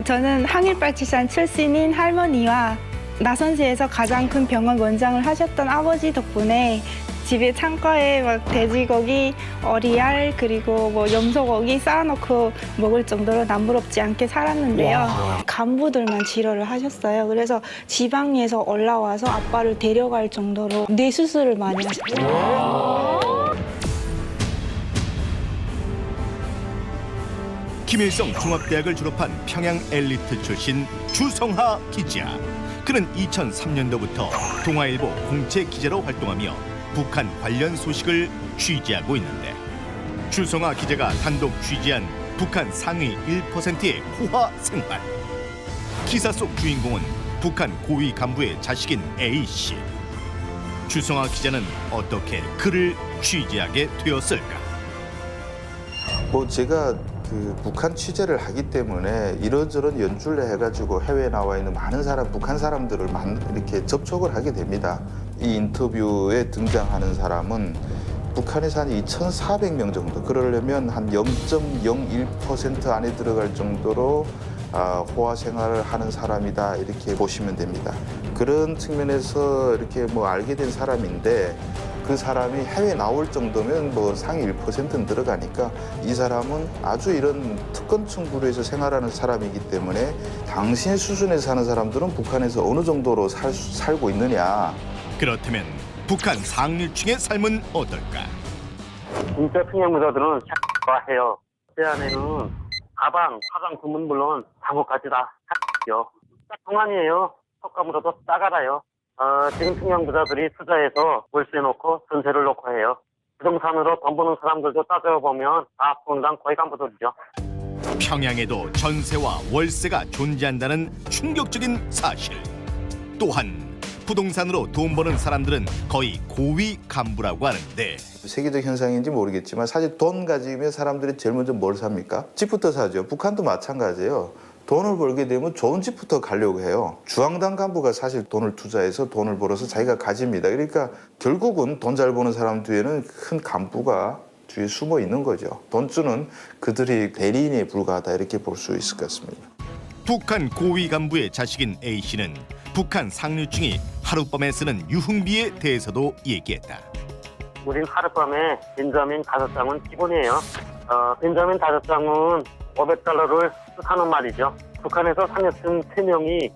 저는 항일발치산 출신인 할머니와 나선시에서 가장 큰 병원 원장을 하셨던 아버지 덕분에 집에 창가에 막 돼지고기, 어리알 그리고 뭐 염소고기 쌓아놓고 먹을 정도로 남부럽지 않게 살았는데요. 간부들만 치료를 하셨어요. 그래서 지방에서 올라와서 아빠를 데려갈 정도로 뇌수술을 많이 하셨어요. 김일성 종합대학을 졸업한 평양 엘리트 출신 주성하 기자. 그는 2003년도부터 동아일보 공채 기자로 활동하며 북한 관련 소식을 취재하고 있는데 주성하 기자가 단독 취재한 북한 상위 1%의 호화 생활. 기사 속 주인공은 북한 고위 간부의 자식인 A씨. 주성하 기자는 어떻게 그를 취재하게 되었을까? 제가 북한 취재를 하기 때문에 이런저런 연출을 해가지고 해외에 나와 있는 많은 북한 사람들을 이렇게 접촉을 하게 됩니다. 이 인터뷰에 등장하는 사람은 북한에서 한 2,400명 정도, 그러려면 한 0.01% 안에 들어갈 정도로 호화 생활을 하는 사람이다, 이렇게 보시면 됩니다. 그런 측면에서 이렇게 알게 된 사람인데, 그 사람이 해외에 나올 정도면 상위 1%는 들어가니까 이 사람은 아주 이런 특권층 부류에서 생활하는 사람이기 때문에 당신의 수준에 사는 사람들은 북한에서 어느 정도로 살고 있느냐. 그렇다면 북한 상류층의 삶은 어떨까? 진짜 평양무사들은 좋아해요. 제 안에는 가방, 화장품은 물론 장구까지 다 요. 동안이에요. 속감으로도 싸가라요. 지금 평양부자들이 투자해서 월세 놓고 전세를 놓고 해요. 부동산으로 돈 버는 사람들도 따져보면 다 분당 거의 간부들이죠. 평양에도 전세와 월세가 존재한다는 충격적인 사실. 또한 부동산으로 돈 버는 사람들은 거의 고위 간부라고 하는데 세계적 현상인지 모르겠지만 사실 돈 가지면 사람들이 제일 먼저 뭘 삽니까? 집부터 사죠. 북한도 마찬가지예요. 돈을 벌게 되면 좋은 집부터 가려고 해요. 주황당 간부가 사실 돈을 투자해서 돈을 벌어서 자기가 가집니다. 그러니까 결국은 돈 잘 버는 사람 뒤에는 큰 간부가 뒤에 숨어 있는 거죠. 돈주는 그들이 대리인에 불과하다, 이렇게 볼 수 있을 것 같습니다. 북한 고위 간부의 자식인 A씨는 북한 상류층이 하룻밤에 쓰는 유흥비에 대해서도 얘기했다. 우린 하룻밤에 벤자민 5장은 기본이에요. 벤자민 5장은 500달러를 뜻하는 말이죠. 북한에서 상류층 3명이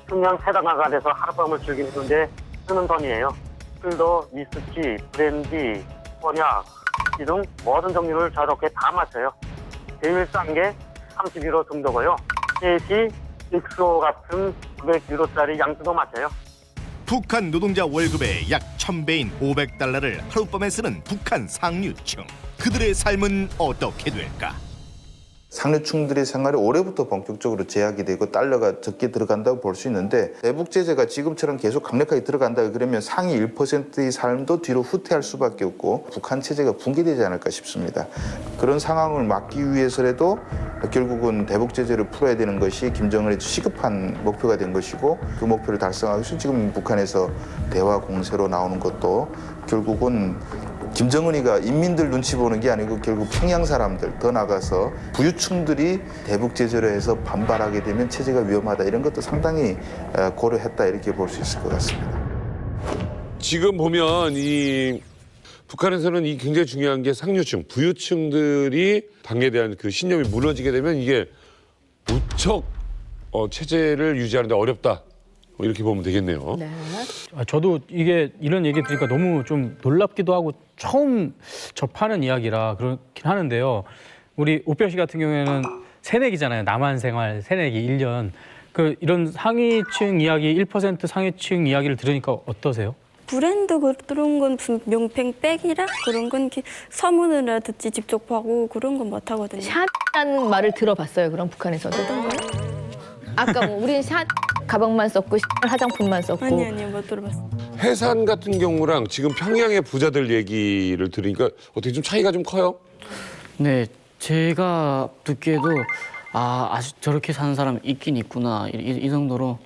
평양 세당화가 하룻밤을 즐기는데 쓰는 돈이에요. 술도 위스키, 브랜디, 코냑, 등 모든 종류를 저렇게 다 마셔요. 제일 싼 게 31호 정도고요. 셋이 익소 같은 900유로짜리 양주도 마셔요. 북한 노동자 월급의 약 1000배인 500달러를 하룻밤에 쓰는 북한 상류층. 그들의 삶은 어떻게 될까? 상류층들의 생활이 올해부터 본격적으로 제약이 되고 달러가 적게 들어간다고 볼 수 있는데, 대북 제재가 지금처럼 계속 강력하게 들어간다 그러면 상위 1%의 삶도 뒤로 후퇴할 수밖에 없고 북한 체제가 붕괴되지 않을까 싶습니다. 그런 상황을 막기 위해서라도 결국은 대북 제재를 풀어야 되는 것이 김정은의 시급한 목표가 된 것이고, 그 목표를 달성하기 위해서 지금 북한에서 대화 공세로 나오는 것도 결국은 김정은이가 인민들 눈치 보는 게 아니고 결국 평양 사람들, 더 나가서 부유층들이 대북 제재를 해서 반발하게 되면 체제가 위험하다, 이런 것도 상당히 고려했다, 이렇게 볼 수 있을 것 같습니다. 지금 보면 이 북한에서는 이 굉장히 중요한 게 상류층, 부유층들이 당에 대한 그 신념이 무너지게 되면 이게 무척 체제를 유지하는 데 어렵다, 이렇게 보면 되겠네요. 네. 저도 이런 얘기 들으니까 너무 좀 놀랍기도 하고 처음 접하는 이야기라 그렇긴 하는데요. 우리 오뼈 씨 같은 경우에는 새내기잖아요. 남한 생활 새내기 1년. 이런 상위층 이야기, 1% 상위층 이야기를 들으니까 어떠세요? 브랜드 그런 건 명품 백이라 그런 건 서문을 듣지 직접 하고 그런 건 못 하거든요. 샤라는 말을 들어봤어요. 그럼 북한에서도? 아까 우리는 샤 가방만 썼고 화장품만 썼고. 아니요, 못 들어봤어요. 해산 같은 경우랑 지금 평양의 부자들 얘기를 들으니까 어떻게 좀 차이가 좀 커요? 네, 제가 듣기에도 아직 저렇게 사는 사람이 있긴 있구나, 이 정도로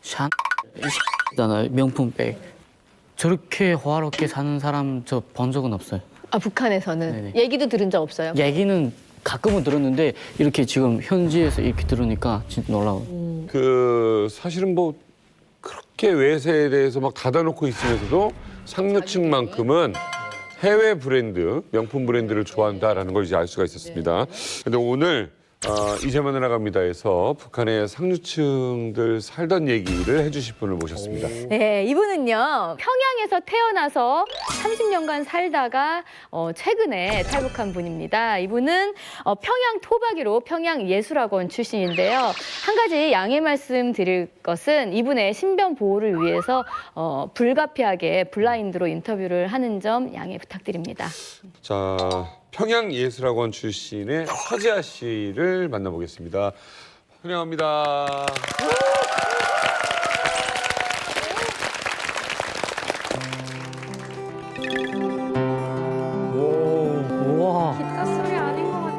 샤잖아요, 명품백. 저렇게 호화롭게 사는 사람 저 본 적은 없어요. 아, 북한에서는? 네네. 얘기도 들은 적 없어요? 얘기는 가끔은 들었는데 이렇게 지금 현지에서 이렇게 들으니까 진짜 놀라워요. 그 사실은 뭐 그렇게 외세에 대해서 막 닫아놓고 있으면서도 상류층만큼은 해외 브랜드, 명품 브랜드를 좋아한다라는 걸 이제 알 수가 있었습니다. 근데 오늘 이제만 나갑니다에서 북한의 상류층들 살던 얘기를 해주실 분을 모셨습니다. 네, 이분은요 평양에서 태어나서 30년간 살다가 최근에 탈북한 분입니다. 이분은 평양 토박이로 평양예술학원 출신인데요. 한 가지 양해 말씀드릴 것은 이분의 신변 보호를 위해서 불가피하게 블라인드로 인터뷰를 하는 점 양해 부탁드립니다. 자, 평양예술학원 출신의 서지아 씨를 만나보겠습니다. 환영합니다. 우와. 기타 소리 아닌 것 같아.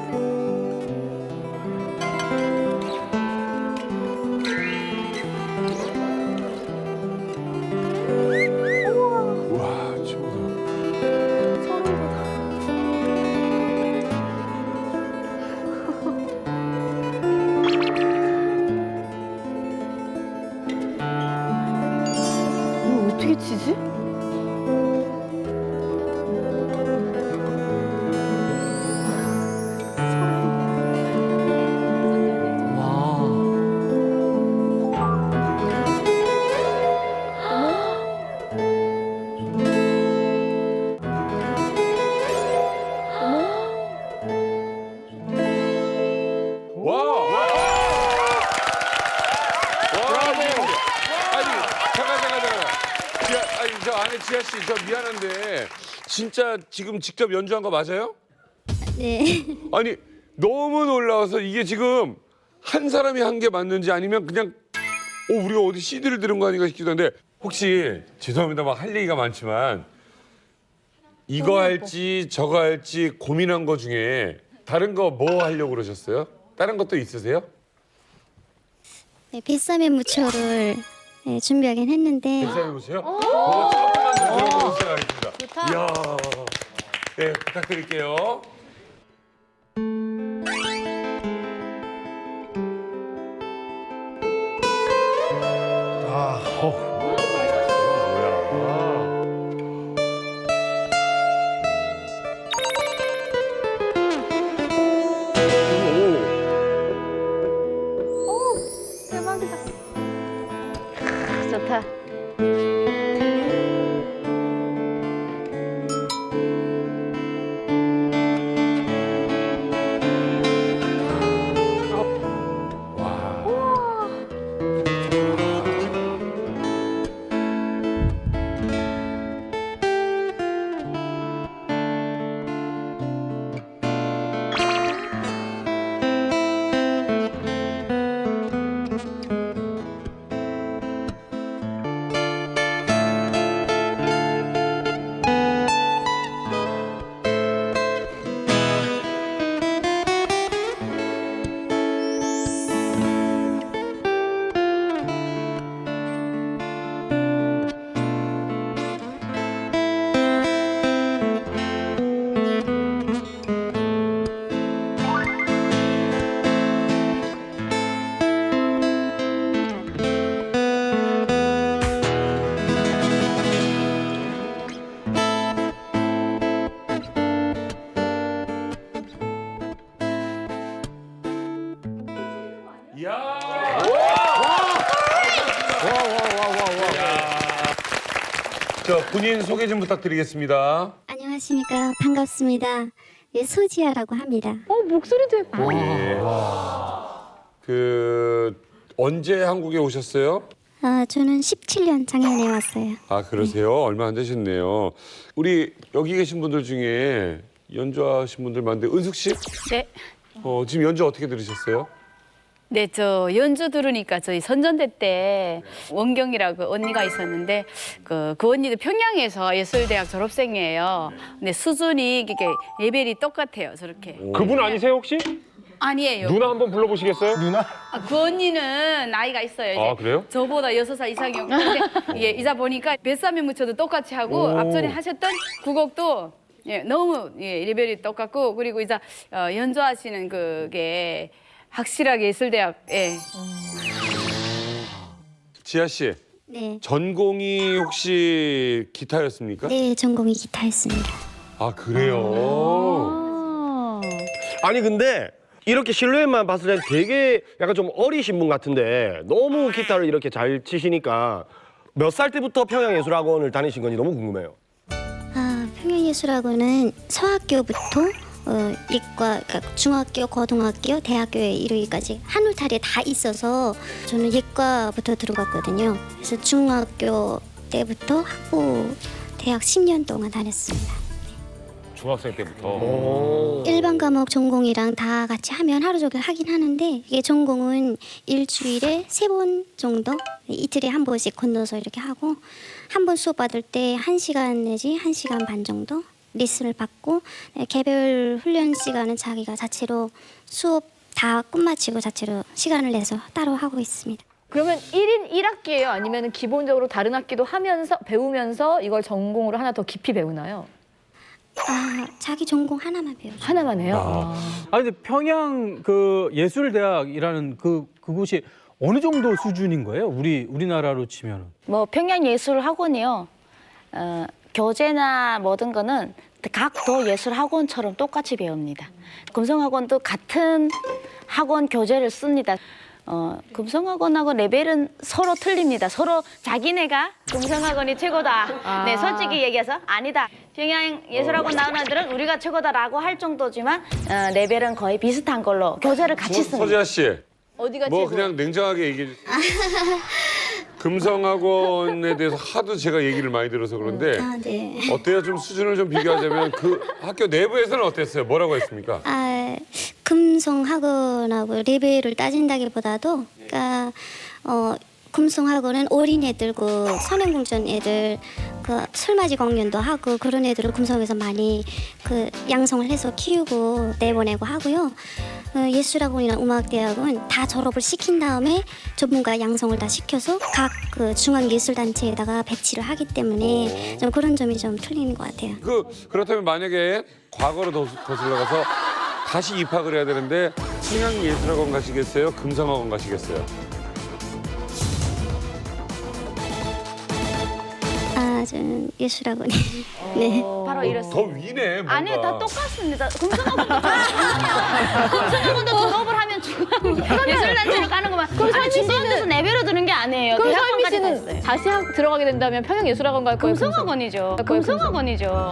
와, 최고다. 이거 어떻게 치지? 와. 와! 와! 아니, 잠깐. 아니, 저 안에 지아 씨, 저 미안한데 진짜 지금 직접 연주한 거 맞아요? 네. 아니, 너무 놀라워서 이게 지금 한 사람이 한 게 맞는지 아니면 그냥 우리가 어디 CD를 들은 거 아닌가 싶기도 한데 혹시 죄송합니다. 막 할 얘기가 많지만 이거 할지 저거 할지 고민한 거 중에 다른 거 뭐 하려고 그러셨어요? 다른 것도 있으세요? 네, 뱃삼의 무초를 네, 준비하긴 했는데 괜찮으보세요 그거 조금만 좀 들어보고 시작하겠습니다. 좋다. 이야, 네 부탁드릴게요. 대박이다. 좋다. 저 본인 소개 좀 부탁드리겠습니다. 안녕하십니까. 반갑습니다. 예, 소지아라고 합니다. 목소리도 예뻐. 그 언제 한국에 오셨어요? 저는 17년 작년에 왔어요. 아 그러세요? 얼마 안 되셨네요. 우리 여기 계신 분들 중에 연주하신 분들 많은데 은숙 씨? 네. 지금 연주 어떻게 들으셨어요? 네, 저 연주 들으니까 저희 선전대 때 원경이라고 언니가 있었는데 그 언니도 평양에서 예술대학 졸업생이에요. 근데 수준이 이게 레벨이 똑같아요, 저렇게. 그분 아니세요 혹시? 아니에요. 누나 한번 불러보시겠어요? 누나? 그 언니는 나이가 있어요. 이제. 아, 그래요? 저보다 6살 이상이었고 근데 이게 이자 보니까 뱃삼에 묻혀도 똑같이 하고 오. 앞전에 하셨던 그 곡도 예, 너무 예, 레벨이 똑같고 그리고 이제 연주하시는 그게 확실하게 예술대학 예. 지아 씨, 네. 전공이 혹시 기타였습니까? 네, 전공이 기타였습니다. 아, 그래요? 아니 근데 이렇게 실루엣만 봤을 땐 되게 약간 좀 어리신 분 같은데 너무 기타를 이렇게 잘 치시니까 몇 살 때부터 평양예술학원을 다니신 건지 너무 궁금해요. 평양예술학원은 서학교부터 예과, 그러니까 중학교, 고등학교, 대학교에 이르기까지 한 울타리에 다 있어서 저는 예과부터 들어갔거든요. 그래서 중학교 때부터 학부 대학 10년 동안 다녔습니다. 중학생 때부터. 일반 과목 전공이랑 다 같이 하면 하루 종일 하긴 하는데 이게 전공은 일주일에 3번 정도 이틀에 한 번씩 건너서 이렇게 하고 한 번 수업 받을 때 1시간 내지 1시간 반 정도 레슨을 받고 개별 훈련 시간은 자기가 자체로 수업 다 끝마치고 자체로 시간을 내서 따로 하고 있습니다. 그러면 1인 1학기예요? 아니면 기본적으로 다른 학기도 하면서 배우면서 이걸 전공으로 하나 더 깊이 배우나요? 자기 전공 하나만 배우죠. 하나만 해요? 근데 평양 그 예술대학이라는 그곳이 어느 정도 수준인 거예요? 우리나라로 치면은. 뭐 평양예술학원이요. 교재나 모든 거는 각 도 예술학원처럼 똑같이 배웁니다. 금성학원도 같은 학원 교재를 씁니다. 금성학원하고 레벨은 서로 틀립니다. 서로 자기네가 금성학원이 최고다. 네, 솔직히 얘기해서 아니다. 평양예술학원 나오는 애들은 우리가 최고다라고 할 정도지만 레벨은 거의 비슷한 걸로 교재를 같이 씁니다. 서지아 씨, 어디가 뭐 최고? 그냥 냉정하게 얘기해 주세요. 금성학원에 대해서 하도 제가 얘기를 많이 들어서 그런데 네. 어때요? 좀 수준을 좀 비교하자면 그 학교 내부에서는 어땠어요? 뭐라고 했습니까? 금성학원하고 레벨을 따진다기보다도 그러니까 금성학원은 어린애들고 선행공전 애들 그 술맞이 공연도 하고 그런 애들을 금성에서 많이 그 양성을 해서 키우고 내보내고 하고요. 예술학원이나 음악대학은 다 졸업을 시킨 다음에 전문가 양성을 다 시켜서 각 그 중앙예술단체에다가 배치를 하기 때문에 좀 그런 점이 좀 틀리는 것 같아요. 그렇다면 만약에 과거로 거슬러 가서 다시 입학을 해야 되는데 평양예술학원 가시겠어요? 금성학원 가시겠어요? 저는 예술학원이. 네. 바로 이렇습니다. 더 위네, 뭔가. 아니, 다 똑같습니다. 금성학원도 졸업을 하면 예술단체로 가는 거만. 아니, 중간에서 내배로 드는 게 아니에요. 그럼 설미 대학원까지 씨는 됐어요. 다시 들어가게 된다면 평양예술학원 갈 거예요? 금성학원이죠. 금성학원이죠.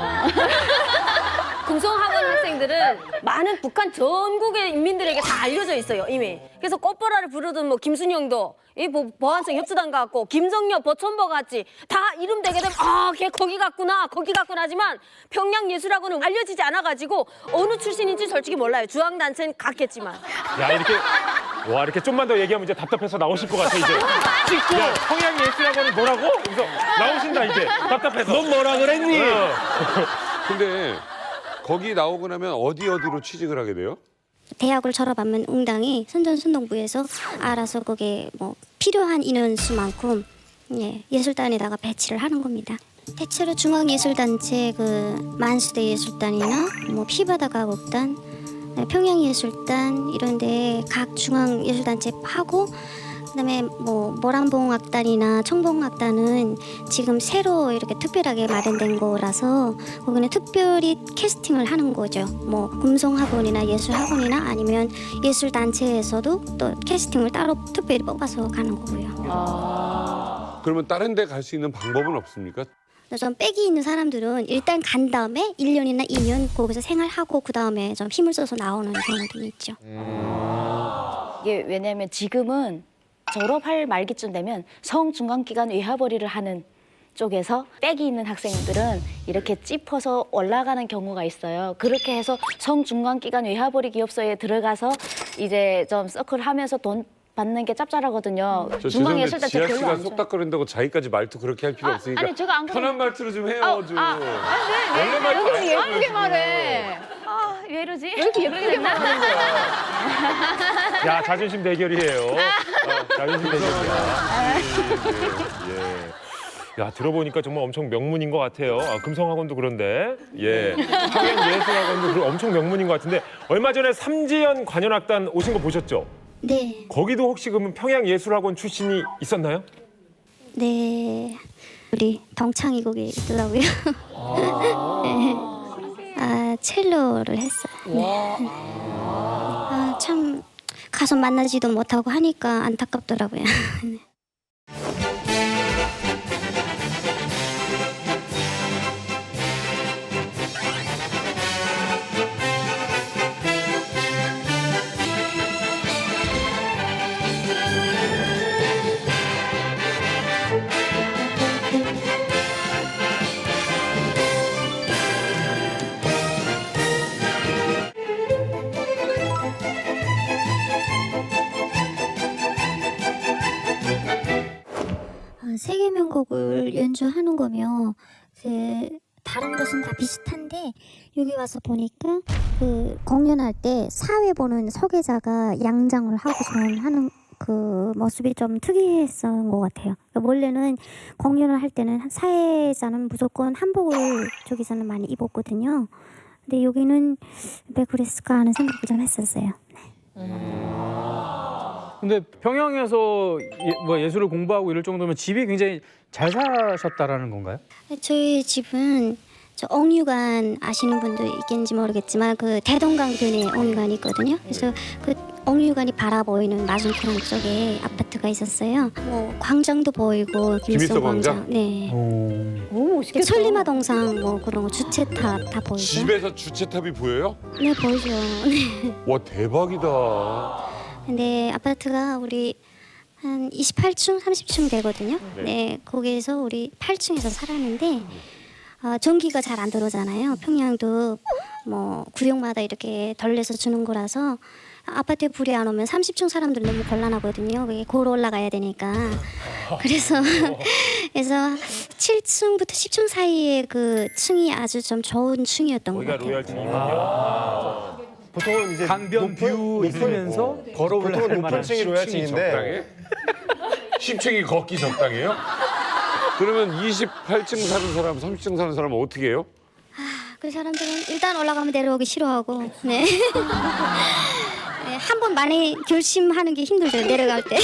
금성학원 학생들은 많은 북한 전국의 인민들에게 다 알려져 있어요, 이미. 그래서 꽃보라를 부르던 뭐 김순영도 이 보안성 협수단 같고 김성녀 보천보 같이 다 이름 되게 되면 걔 거기 갔구나 하지만 평양예술학원은 알려지지 않아가지고 어느 출신인지 솔직히 몰라요. 중앙단체는 같겠지만. 야 이렇게 좀만 더 얘기하면 이제 답답해서 나오실 것 같아 이제. 야, 평양예술학원이 뭐라고? 그래서 나오신다 이제 답답해서. 넌 뭐라 그랬니? 근데 거기 나오고 나면 어디로 취직을 하게 돼요? 대학을 졸업하면 응당이 선전순동부에서 알아서 거기에 뭐 필요한 인원수만큼 예술단에다가 배치를 하는 겁니다. 대체로 중앙예술단체 그 만수대 예술단이나 뭐 피바다 가곡단, 평양예술단 이런데 각 중앙예술단체 하고 그다음에 뭐 모란봉악단이나 청봉악단은 지금 새로 이렇게 특별하게 마련된 거라서 거기는 특별히 캐스팅을 하는 거죠. 뭐 금성학원이나 예술학원이나 아니면 예술단체에서도 또 캐스팅을 따로 특별히 뽑아서 가는 거고요. 그러면 다른 데 갈 수 있는 방법은 없습니까? 좀 빽이 있는 사람들은 일단 간 다음에 1년이나 2년 거기서 생활하고 그다음에 좀 힘을 써서 나오는 경우도 있죠. 이게 왜냐하면 지금은 졸업할 말기쯤 되면 성중간기간 외화벌이를 하는 쪽에서 빽이 있는 학생들은 이렇게 찝어서 올라가는 경우가 있어요. 그렇게 해서 성중간기간 외화벌이 기업소에 들어가서 이제 좀 서클하면서 돈 받는 게 짭짤하거든요. 중앙예술단 지아 별로 씨가 안 좋아요. 속닥거린다고 자기까지 말투 그렇게 할 필요 없으니까 아니, 제가 안 편한 말투로 좀 해요. 좀. 왜 이렇게 예쁘게 말해? 왜 이러지? 왜 이렇게 예쁘게 말해? 야 자존심 대결이에요. 자존심 대결이야. 야, 들어보니까 정말 엄청 명문인 것 같아요. 아, 금성학원도 그런데. 예. 평양예술학원도 엄청 명문인 것 같은데 얼마 전에 삼지연 관현악단 오신 거 보셨죠? 네. 거기도 혹시 그러면 평양예술학원 출신이 있었나요? 네. 우리 덩창이 거기 있더라고요. 네. 아, 첼로를 했어요. 네. 아, 참 가서 만나지도 못하고 하니까 안타깝더라고요. 네. 세계 명곡을 연주하는 거면 다른 것은 다 비슷한데 여기 와서 보니까 그 공연할 때 사회 보는 서계자가 양장을 하고서 하는 그 모습이 좀 특이했던 것 같아요. 그러니까 원래는 공연을 할 때는 사회자는 무조건 한복을 저기서는 많이 입었거든요. 근데 여기는 왜 그랬을까 하는 생각을 좀 했었어요. 근데 평양에서 예술을 공부하고 이럴 정도면 집이 굉장히 잘 사셨다라는 건가요? 저희 집은 저 옥류관 아시는 분도 있겠는지 모르겠지만 그 대동강변에 옥류관이 있거든요. 그래서 그 옥류관이 바라보이는 맞은편 쪽에 아파트가 있었어요. 뭐 광장도 보이고 김일성 광장? 네. 오, 멋있겠다. 천리마 동상 뭐 그런 거 주체탑 다 보이죠. 집에서 주체탑이 보여요? 네 보이죠. 네. 와, 대박이다. 근데 아파트가 우리 한 28층, 30층 되거든요. 네, 거기에서 우리 8층에서 살았는데 전기가 잘 안 들어오잖아요. 평양도 뭐 구역마다 이렇게 덜내서 주는 거라서 아파트에 불이 안 오면 30층 사람들 너무 곤란하거든요. 그게 고로 올라가야 되니까. 그래서 7층부터 10층 사이에 그 층이 아주 좀 좋은 층이었던 것 같아요. 로얄층이군요. 보통은 이제 강변 뷰 있으면서 걸어 올라갈 보통은 만한 높은 층이 로얄층인데 10층이 걷기 적당해요? 그러면 28층 사는 사람, 30층 사는 사람은 어떻게 해요? 그 사람들은 일단 올라가면 내려오기 싫어하고, 네. 네, 한 번 많이 결심하는 게 힘들죠, 내려갈 때.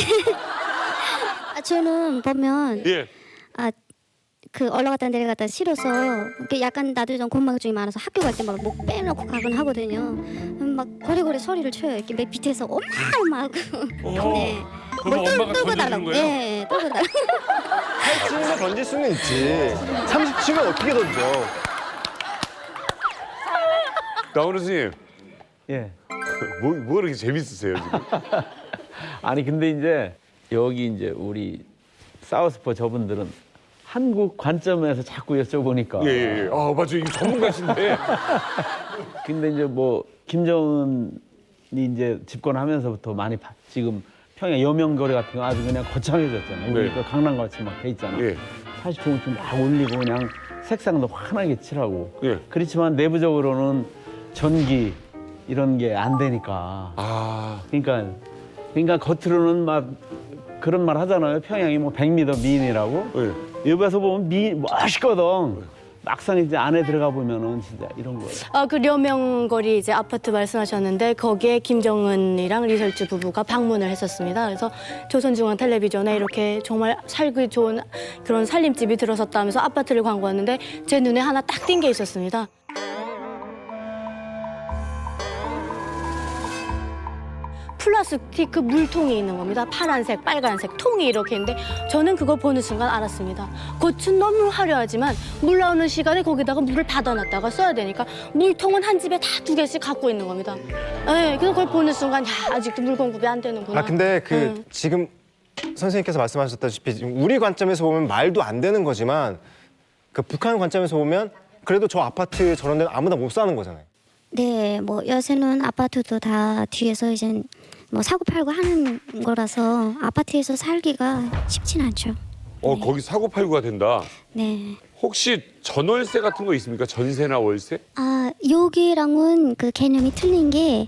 저는 보면 그 올라갔다 내려갔다 싫어서 약간 나도 좀 건망증이 많아서 학교 갈 때 막 목 빼놓고 가곤 하거든요. 막 고래고래 소리를 쳐요. 이렇게 밑에서 엄마하고. 네. 그럼 엄마가 던져주는 거예요? 네, 떨고 달라고. 8층에서 던질 수는 있지. 30층은 어떻게 던져? 나훈아 선생님, 예. 뭐 그렇게 재밌으세요 지금? 아니 근데 이제 여기 이제 우리 사우스포 저분들은 한국 관점에서 자꾸 여쭤보니까. 예. 아 맞아, 이거 전문가신데. 근데 이제 뭐 김정은이 이제 집권하면서부터 많이 지금 평양 여명거리 같은 거 아주 그냥 거창해졌잖아요. 네. 그러니까 강남같이 막 돼 있잖아. 예. 사실 종좀 막 올리고 그냥 색상도 환하게 칠하고. 예. 그렇지만 내부적으로는 전기 이런 게 안 되니까. 아. 그러니까 겉으로는 막 그런 말 하잖아요. 평양이 뭐 100m 미인이라고. 예. 옆에서 보면 멋있거든. 막상 이제 안에 들어가 보면은 진짜 이런 거예요. 그 려명거리 이제 아파트 말씀하셨는데 거기에 김정은이랑 리설주 부부가 방문을 했었습니다. 그래서 조선중앙텔레비전에 이렇게 정말 살기 좋은 그런 살림집이 들어섰다면서 아파트를 광고했는데 제 눈에 하나 딱 띈 게 있었습니다. 플라스틱 그 물통이 있는 겁니다. 파란색, 빨간색 통이 이렇게 있는데 저는 그걸 보는 순간 알았습니다. 겉은 너무 화려하지만 물 나오는 시간에 거기다가 물을 받아놨다가 써야 되니까 물통은 한 집에 다 2개씩 갖고 있는 겁니다. 네, 그래서 그걸 보는 순간 야, 아직도 물 공급이 안 되는구나. 근데 지금 선생님께서 말씀하셨다시피 지금 우리 관점에서 보면 말도 안 되는 거지만 그 북한 관점에서 보면 그래도 저 아파트 저런 데는 아무나 못 사는 거잖아요. 네, 뭐 요새는 아파트도 다 뒤에서 이제 뭐 사고 팔고 하는 거라서 아파트에서 살기가 쉽진 않죠. 거기 사고 팔고가 된다. 네. 혹시 전월세 같은 거 있습니까? 전세나 월세? 여기랑은 그 개념이 틀린 게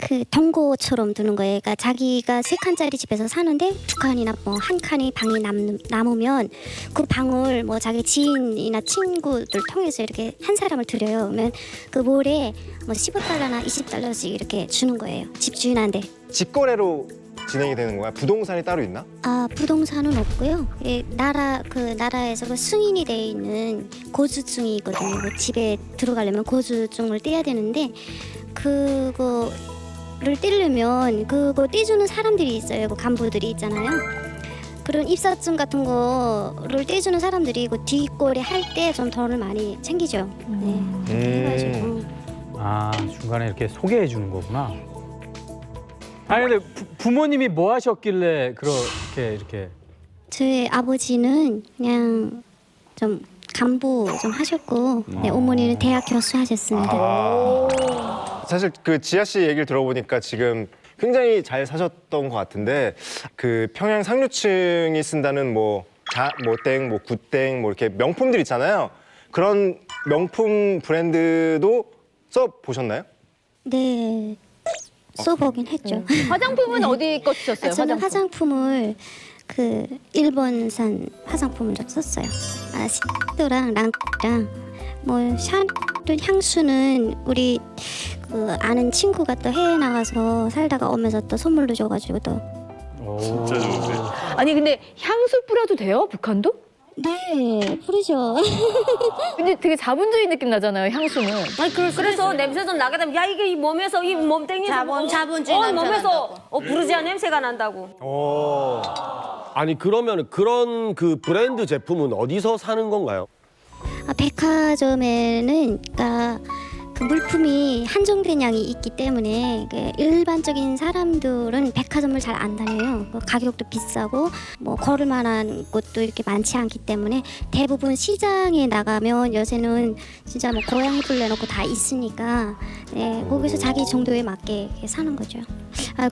그 동고처럼 두는 거예요. 그러니까 자기가 3칸짜리 집에서 사는데 2칸이나 뭐 1칸이 방이 남으면 그 방을 뭐 자기 지인이나 친구들 통해서 이렇게 한 사람을 드려요. 그러면 그 몰에 뭐 15달러나 20달러씩 이렇게 주는 거예요. 집주인한테. 직거래로 진행이 되는 거야? 부동산이 따로 있나? 아, 부동산은 없고요. 나라에서 그 승인이 돼 있는 고주증이 있거든요. 그 집에 들어가려면 고주증을 떼야 되는데 그거를 떼려면 그거 떼주는 사람들이 있어요. 그 간부들이 있잖아요. 그런 입사증 같은 거를 떼주는 사람들이 그 뒷거래 할 때 좀 돈을 많이 챙기죠. 네. 해가지고. 아, 중간에 이렇게 소개해 주는 거구나. 아니 근데 부모님이 뭐 하셨길래 그렇게 이렇게? 저희 아버지는 그냥 좀 간부 좀 하셨고, 네, 어머니는 대학 교수 하셨습니다. 사실 그 지아 씨 얘기를 들어보니까 지금 굉장히 잘 사셨던 것 같은데 그 평양 상류층이 쓴다는 뭐 땡, 뭐 굿땡, 뭐 이렇게 명품들 있잖아요. 그런 명품 브랜드도 써 보셨나요? 네, 써보긴 했죠. 화장품은 어디 거 쓰셨어요? 저는 화장품을 그 일본산 화장품을 좀 썼어요. 시도랑 랑랑 뭐 샤넬 향수는 우리 그 아는 친구가 또 해외 나가서 살다가 오면서 또 선물로 줘가지고 또. 진짜 좋은데. 아니 근데 향수 뿌려도 돼요? 북한도? 네, 뿌리죠. 근데 되게 자본주의 느낌 나잖아요, 향수는. 아니 그래서 냄새 좀 나게 되면 야 이게 이 몸에서 이 몸땡이에서 자본주의 냄새 몸에서 부르지아 냄새가 난다고. 아니 그러면 그런 그 브랜드 제품은 어디서 사는 건가요? 백화점에는 그러니까 그 물품이 한정된 양이 있기 때문에 일반적인 사람들은 백화점을 잘 안 다녀요. 가격도 비싸고 뭐 걸을 만한 곳도 이렇게 많지 않기 때문에 대부분 시장에 나가면 요새는 진짜 뭐 고양이 뿔 내놓고 다 있으니까 네, 거기서 자기 정도에 맞게 사는 거죠.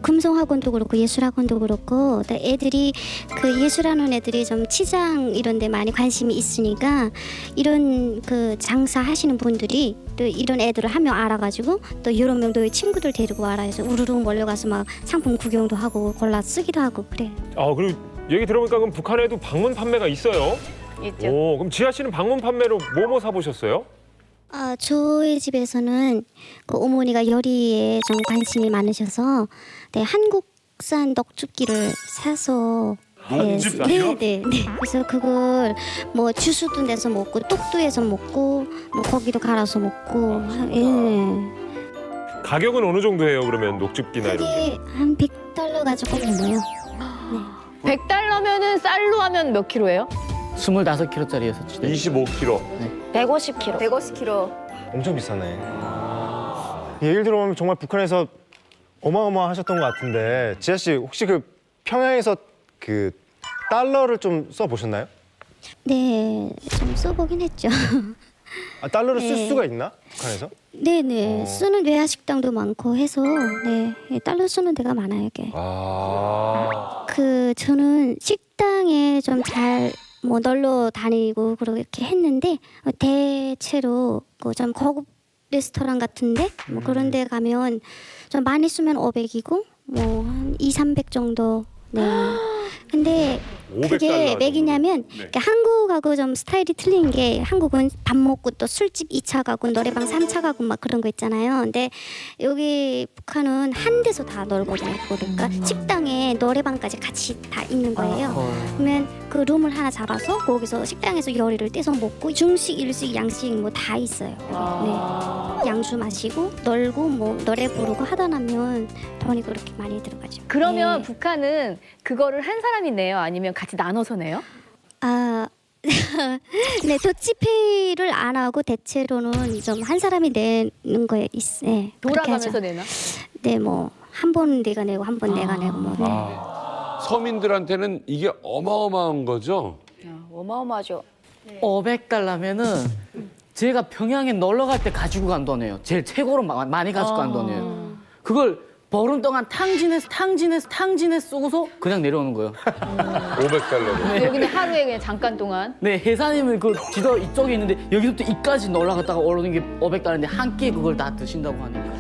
금성학원도 그렇고 예술학원도 그렇고 애들이 그 예술하는 애들이 좀 치장 이런 데 많이 관심이 있으니까 이런 그 장사하시는 분들이 또 이런 애들을 한 명 알아가지고 또 여러 명도 친구들 데리고 와라 해서 우르르 몰려가서 막 상품 구경도 하고 골라 쓰기도 하고 그래. 그리고 얘기 들어보니까 그럼 북한에도 방문 판매가 있어요? 있죠. 오, 그럼 지아 씨는 방문 판매로 뭐 사보셨어요? 저희 집에서는 그 어머니가 요리에 좀 관심이 많으셔서 네, 한국산 넉죽기를 사서 녹즙기요? 네. 그래서 그걸 뭐 주스도 내서 먹고 떡도 해서 먹고 뭐 고기도 갈아서 먹고 가격은 어느 정도 해요, 그러면 녹즙기나 이런 게? 이게 한 100달러가 조금 넘어요. 100달러면은 쌀로 하면 몇 킬로예요? 25kg짜리에서 25kg. 150kg. 150kg. 엄청 비싸네. 얘기를 들어보면 정말 북한에서 어마어마하셨던 것 같은데 지아 씨 혹시 그 평양에서 그 달러를 좀 써보셨나요? 네, 좀 써보긴 했죠. 달러를 쓸 네. 수가 있나? 북한에서? 네네, 쓰는 외화 식당도 많고 해서 네, 달러 쓰는 데가 많아요, 이게. 저는 식당에 좀 잘 뭐 놀러 다니고 그렇게 했는데 대체로 그 좀 고급 레스토랑 같은데 뭐 그런 데 가면 좀 많이 쓰면 500이고 뭐 한 200~300 정도. 네. 근데 그게 왜 그러냐면 한국하고 좀 스타일이 틀린 게 한국은 밥 먹고 또 술집 2차 가고 노래방 3차 가고 막 그런 거 있잖아요. 근데 여기 북한은 한 데서 다 놀거든요. 그러니까 식당에 노래방까지 같이 다 있는 거예요. 그러면 그 룸을 하나 잡아서 거기서 식당에서 요리를 떼서 먹고 중식, 일식, 양식 뭐 다 있어요. 네. 양주 마시고 놀고 뭐 노래 부르고 하다 나면 돈이 그렇게 많이 들어가죠. 그러면 북한은 그거를 한 사람이 내요? 아니면 같이 나눠서 내요? 네, 더치페이를 안 하고 대체로는 좀 한 사람이 내는 거에 있어. 네, 돌아가면서 내나? 네, 뭐 한 번 내가 내고 한 번 내가 내고 뭐. 네. 서민들한테는 이게 어마어마한 거죠? 어마어마하죠. 500달러면은 제가 평양에 놀러 갈 때 가지고 간 돈이에요. 제일 최고로 많이 가지고 간 돈이에요. 그걸 보름 동안 탕진해 쓰고서 그냥 내려오는 거예요. 500달러로. 여기는 하루에 그냥 잠깐 동안. 네, 회사님은 그 지도 이쪽에 있는데 여기서부터 이까지 올라갔다가 오르는 게 500달러인데 한 끼에 그걸 다 드신다고 하니까.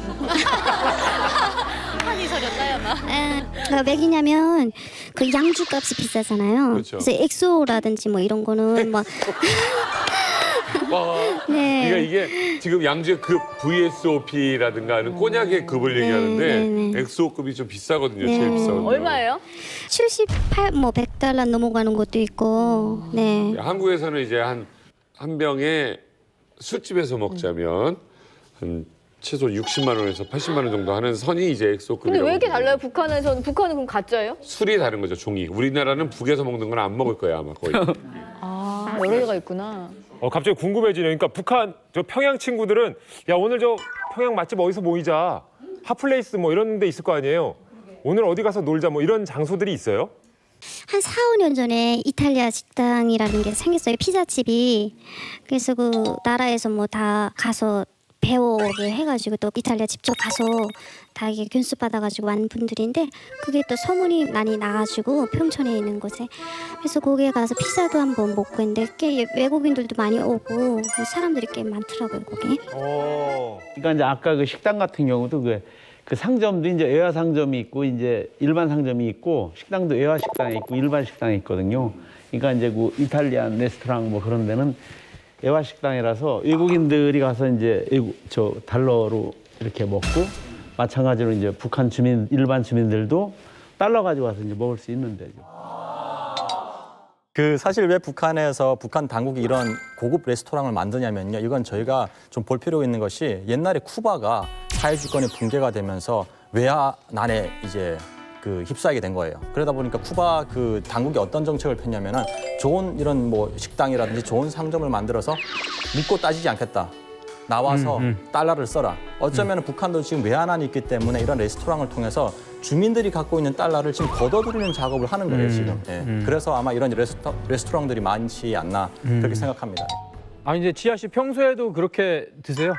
왜냐면 그 양주값이 비싸잖아요. 그렇죠. 그래서 엑소라든지 뭐 이런 거는 막 네. 그러니까 이게 지금 양주의 급 VSOP라든가 하는 꼬냑의 급을 얘기하는데 엑소급이 좀 비싸거든요. 제일 비싸거든요. 얼마예요? 78, 뭐 100달러 넘어가는 것도 있고. 네. 한국에서는 이제 한 병에 술집에서 먹자면 한 최소 60만 원에서 80만 원 정도 하는 선이 이제 엑소급이라고. 근데 왜 이렇게 부르거든요. 달라요? 북한은 그럼 가짜예요? 술이 다른 거죠, 종이. 우리나라는 북에서 먹는 건 안 먹을 거야, 아마 거의. 아, 여러 개가 있구나. 갑자기 궁금해지네요. 그러니까 북한 저 평양 친구들은 야 오늘 저 평양 맛집 어디서 모이자, 핫플레이스 뭐 이런 데 있을 거 아니에요. 오늘 어디 가서 놀자 뭐 이런 장소들이 있어요? 한 4, 5년 전에 이탈리아 식당이라는 게 생겼어요. 피자집이. 그래서 그 나라에서 뭐 다 가서 배우게 해가지고 또 이탈리아 직접 가서 다 이게 견수 받아가지고 많은 분들인데 그게 또 소문이 많이 나가지고 평촌에 있는 곳에 그래서 거기에 가서 피자도 한번 먹고 했는데 꽤 외국인들도 많이 오고 사람들이 꽤 많더라고요 거기. 그러니까 이제 아까 그 식당 같은 경우도 그 상점도 이제 외화 상점이 있고 이제 일반 상점이 있고 식당도 외화 식당이 있고 일반 식당이 있거든요. 그러니까 이제 그 이탈리안 레스토랑 뭐 그런 데는 외화 식당이라서 외국인들이 가서 이제 저 달러로 이렇게 먹고 마찬가지로 이제 북한 주민 일반 주민들도 달러 가지고 와서 이제 먹을 수 있는 데죠. 그 사실 왜 북한에서 북한 당국이 이런 고급 레스토랑을 만드냐면요. 이건 저희가 좀 볼 필요가 있는 것이 옛날에 쿠바가 사회주권이 붕괴가 되면서 외환난에 이제 그 휩싸이게 된 거예요. 그러다 보니까 쿠바 그 당국이 어떤 정책을 폈냐면은 좋은 이런 뭐 식당이라든지 좋은 상점을 만들어서 묻고 따지지 않겠다. 나와서 달러를 써라. 어쩌면 북한도 지금 외환난이 있기 때문에 이런 레스토랑을 통해서 주민들이 갖고 있는 달러를 지금 걷어들이는 작업을 하는 거예요, 지금. 예. 그래서 아마 이런 레스토랑들이 많지 않나 그렇게 생각합니다. 아 이제 지아 씨 평소에도 그렇게 드세요?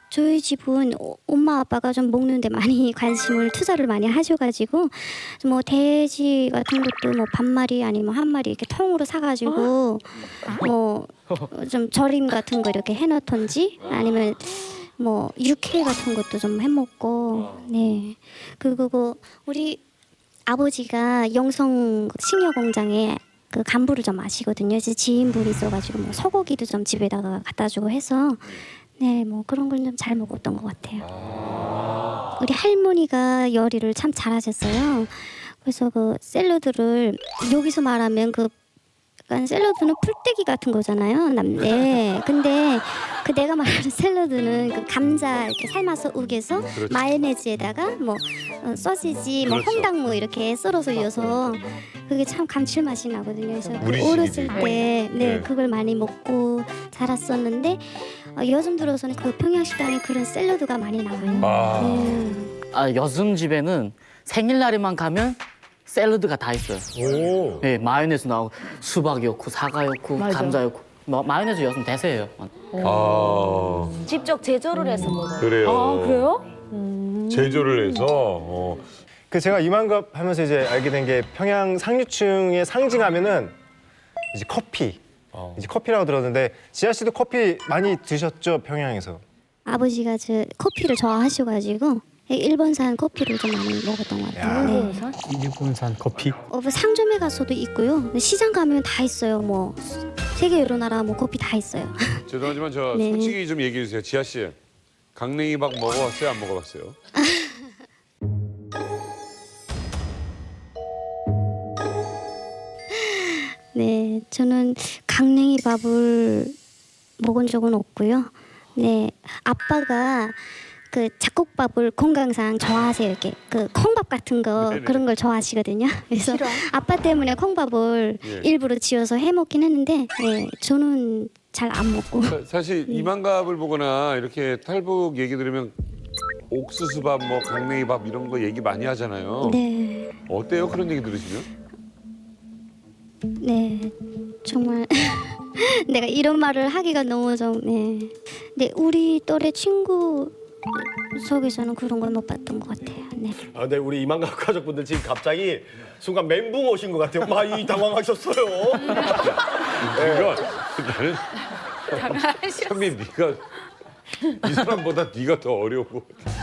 저희 집은 엄마 아빠가 좀 먹는데 많이 관심을 투자를 많이 하셔가지고 뭐 돼지 같은 것도 뭐 반마리 아니면 한 마리 이렇게 통으로 사가지고 뭐 좀 절임 같은 거 이렇게 해놓던지 아니면 뭐 육회 같은 것도 좀 해먹고 네 그리고 우리 아버지가 영성 식료 공장에 그 간부를 좀 아시거든요. 그래서 지인분이 있어가지고 뭐 소고기도 좀 집에다가 갖다 주고 해서. 네, 뭐 그런 걸 좀 잘 먹었던 것 같아요. 우리 할머니가 요리를 참 잘하셨어요. 그래서 그 샐러드를 여기서 말하면 그 약간 샐러드는 풀떼기 같은 거잖아요. 네. 근데 그 내가 말하는 샐러드는 그 감자 이렇게 삶아서 우겨서 그렇죠. 마요네즈에다가 뭐 소시지, 뭐 그렇죠. 홍당무 이렇게 썰어서 이어서 그게 참 감칠맛이 나거든요. 그래서 우리 어렸을 시기지. 때 네. 그걸 많이 먹고 자랐었는데 요즘 들어서는 그 평양식당에 그런 샐러드가 많이 나와요. 여즘 집에는 생일날에만 가면 샐러드가 다 있어요. 네, 마요네즈 나오고 수박이었고 사과였고 감자였고 마요네즈 요즘 대세예요. 직접 제조를 해서 먹어요. 그래요. 아, 그래요? 제조를 해서. 그 제가 이만갑 하면서 이제 알게 된 게 평양 상류층의 상징하면은 이제 커피. 이제 커피라고 들었는데 지아 씨도 커피 많이 드셨죠, 평양에서? 아버지가 저 커피를 좋아하셔가지고 일본산 커피를 좀 많이 먹었던 것 같아요. 네. 일본산 커피? 상점에 가서도 있고요. 시장 가면 다 있어요. 뭐 세계 여러 나라 뭐 커피 다 있어요. 죄송하지만 저 네. 솔직히 좀 얘기해 주세요. 지아 씨, 강냉이밥 먹어봤어요? 안 먹어봤어요? 네, 저는 강냉이 밥을 먹은 적은 없고요. 네, 아빠가 그 잡곡밥을 건강상 좋아하세요. 이렇게 그 콩밥 같은 거 네네. 그런 걸 좋아하시거든요. 그래서 아빠 때문에 콩밥을 예. 일부러 지어서 해 먹긴 했는데, 네, 저는 잘 안 먹고. 사실 이만갑을 보거나 이렇게 탈북 얘기 들으면 옥수수밥, 뭐 강냉이밥 이런 거 얘기 많이 하잖아요. 네, 어때요? 그런 얘기 들으시면? 네, 정말 내가 이런 말을 하기가 너무 좀, 네. 근데 우리 또래 친구 속에서는 그런 걸 못 봤던 것 같아요. 네. 근데 우리 이만갑 가족분들 지금 갑자기 순간 멘붕 오신 것 같아요. 많이 당황하셨어요. 이거 나는 선미 네가 이 사람보다 네가 더 어려운 것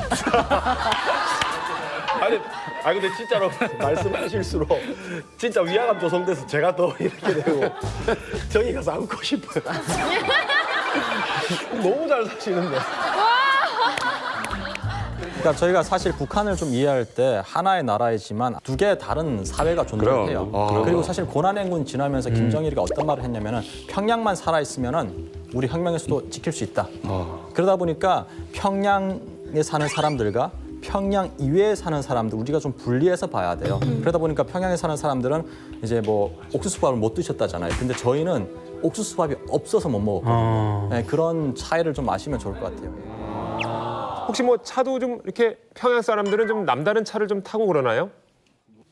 같아. 아니 근데 진짜로 말씀하실수록 진짜 위화감 조성돼서 제가 더 이렇게 되고 저기 가서 안고 싶어요. 너무 잘 사시는데. 그러니까 저희가 사실 북한을 좀 이해할 때 하나의 나라이지만 두 개의 다른 사회가 존재를 해요. 그리고 사실 고난행군 지나면서 김정일이가 어떤 말을 했냐면은 평양만 살아있으면은 우리 혁명에서도 지킬 수 있다. 그러다 보니까 평양에 사는 사람들과 평양 이외에 사는 사람들 우리가 좀 분리해서 봐야 돼요. 그러다 보니까 평양에 사는 사람들은 이제 뭐 옥수수밥을 못 드셨다잖아요. 근데 저희는 옥수수밥이 없어서 못 먹었거든요. 네, 그런 차이를 좀 아시면 좋을 것 같아요. 혹시 뭐 차도 좀 이렇게 평양 사람들은 좀 남다른 차를 좀 타고 그러나요?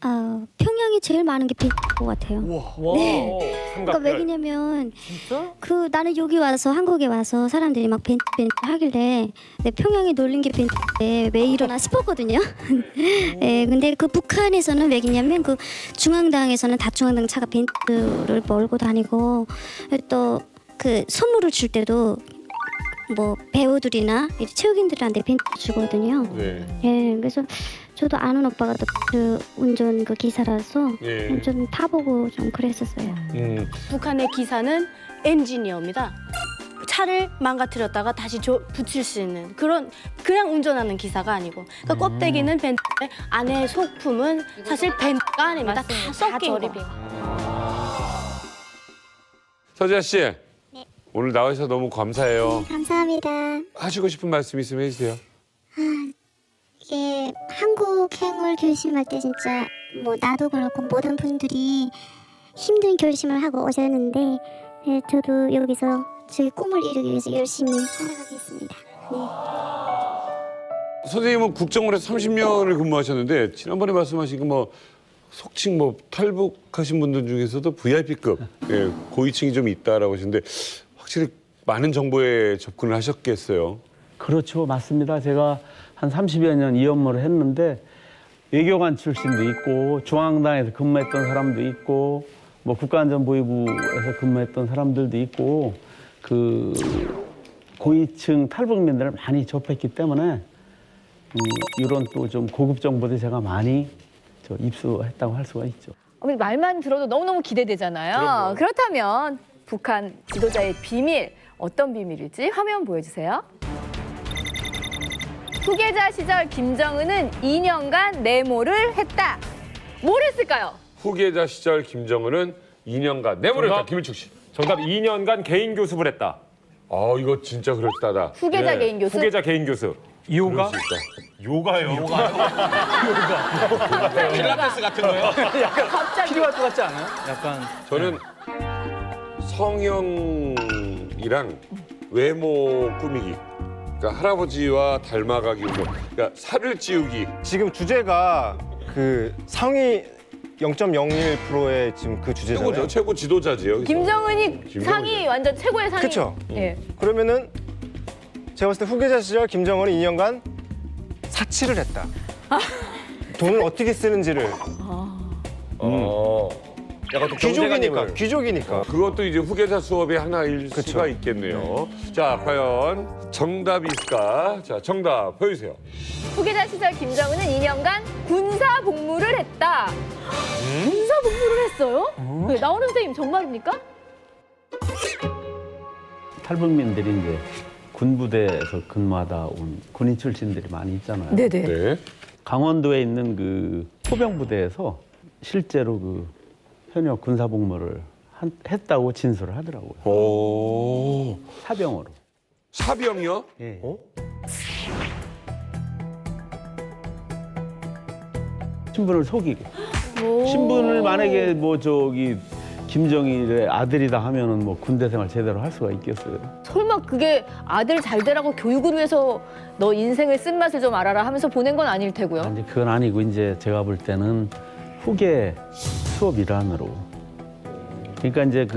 평양이 제일 많은 게 벤츠 것 같아요. 네. 그러니까 삼각별. 왜냐면 그 나는 여기 와서 한국에 와서 사람들이 막 벤츠 하길래 내 평양에 놀린 게 벤츠인데 왜 이러나 싶었거든요. 네, 근데 그 북한에서는 왜냐면 그 중앙당에서는 다중앙당 차가 벤츠를 몰고 다니고 또 그 선물을 줄 때도 뭐 배우들이나 체육인들한테 벤츠 주거든요. 네. 예, 그래서 저도 아는 오빠가 또 그 운전 그 기사라서 예. 좀 타보고 좀 그랬었어요. 북한의 기사는 엔지니어입니다. 차를 망가뜨렸다가 다시 붙일 수 있는 그런 그냥 운전하는 기사가 아니고 그러니까 껍데기는 벤츠, 안에 소품은 사실 벤츠가 아닙니다. 다 섞인 거. 서지아 씨. 오늘 나와주셔서 너무 감사해요. 감사합니다. 하시고 싶은 말씀 있으면 해주세요. 이게 한국행을 결심할 때 진짜 뭐 나도 그렇고 모든 분들이 힘든 결심을 하고 오셨는데 저도 여기서 저희 꿈을 이루기 위해서 열심히 살아가겠습니다. 선생님은 국정원에서 30년을 근무하셨는데 지난번에 말씀하신 그 뭐 속칭 뭐 탈북하신 분들 중에서도 VIP급 고위층이 좀 있다라고 하셨는데 확실히 많은 정보에 접근을 하셨겠어요. 그렇죠. 맞습니다. 제가 한 30여 년 이 업무를 했는데 외교관 출신도 있고 중앙당에서 근무했던 사람도 있고 뭐 국가안전보위부에서 근무했던 사람들도 있고 그 고위층 탈북민들을 많이 접했기 때문에 이런 또 좀 고급 정보들 제가 많이 입수했다고 할 수가 있죠. 어머니 말만 들어도 너무너무 기대되잖아요. 그럼요. 그렇다면 북한 지도자의 비밀 어떤 비밀일지 화면 보여주세요. 후계자 시절 김정은은 2년간 내모를 했다. 뭘 했을까요? 후계자 시절 김정은은 2년간 내모를 했다. 김일중 씨. 정답 2년간 개인 교습을 했다. 이거 진짜 그럴듯하다. 후계자 개인 교습? 후계자 개인 교습. 요가? 요가요? 필라테스 같은 거요? 약간 필요할 것 같지 않아요? 약간 저는 성형이랑 외모 꾸미기. 그러니까 할아버지와 닮아가기, 그러니까 살을 찌우기. 지금 주제가 그 상위 0.01%의 지금 그 주제잖아요. 최고죠. 최고 지도자지요. 여기서. 김정은이 상위 완전 최고의 상위. 그쵸. 예. 그러면은 제가 봤을 때 후계자 시절 김정은이 2년간 사치를 했다. 돈을 어떻게 쓰는지를. 약간 또 귀족이니까. 그것도 이제 후계자 수업의 하나일 수가 있겠네요. 자, 과연 정답이 있을까? 자, 정답 보여주세요. 후계자 시절 김정은은 2년간 군사 복무를 했다. 군사 복무를 했어요? 네, 나오는 선생님 정말입니까? 탈북민들이 이제 군부대에서 근무하다 온 군인 출신들이 많이 있잖아요. 네네. 네. 강원도에 있는 그 포병부대에서 실제로 그 현역 군사 복무를 했다고 진술을 하더라고요. 오. 사병으로. 사병이요? 예. 신분을 속이고. 신분을 만약에 뭐 저기 김정일의 아들이다 하면은 뭐 군대 생활 제대로 할 수가 있겠어요. 설마 그게 아들 잘 되라고 교육을 위해서 너 인생의 쓴맛을 좀 알아라 하면서 보낸 건 아닐 테고요. 아니 그건 아니고 이제 제가 볼 때는 후계 수업 일환으로. 그러니까 이제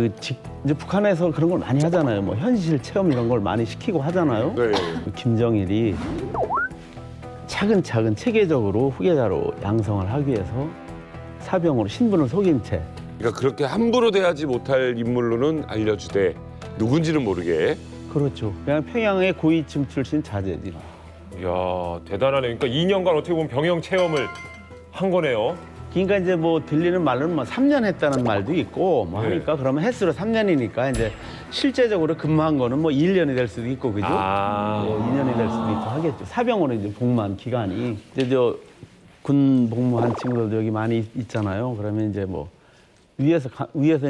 이제 북한에서 그런 걸 많이 하잖아요. 뭐 현실 체험 이런 걸 많이 시키고 하잖아요. 네. 김정일이 차근차근 체계적으로 후계자로 양성을 하기 위해서 사병으로 신분을 속인 채. 그러니까 그렇게 함부로 대하지 못할 인물로는 알려주되 누군지는 모르게. 그렇죠. 그냥 평양의 고위층 출신 자제지. 이야, 대단하네. 그러니까 2년간 어떻게 보면 병영 체험을 한 거네요. 그러니까 이제 뭐 들리는 말로는 뭐 3년 했다는 말도 있고 뭐 네. 하니까 그러면 횟수로 3년이니까 이제 실제적으로 근무한 거는 뭐 1년이 될 수도 있고 그죠? 뭐 2년이 될 수도 있고 하겠죠. 사병으로 이제 복무한 기간이 이제 저 군 복무한 친구들도 여기 많이 있잖아요. 그러면 이제 뭐 위에서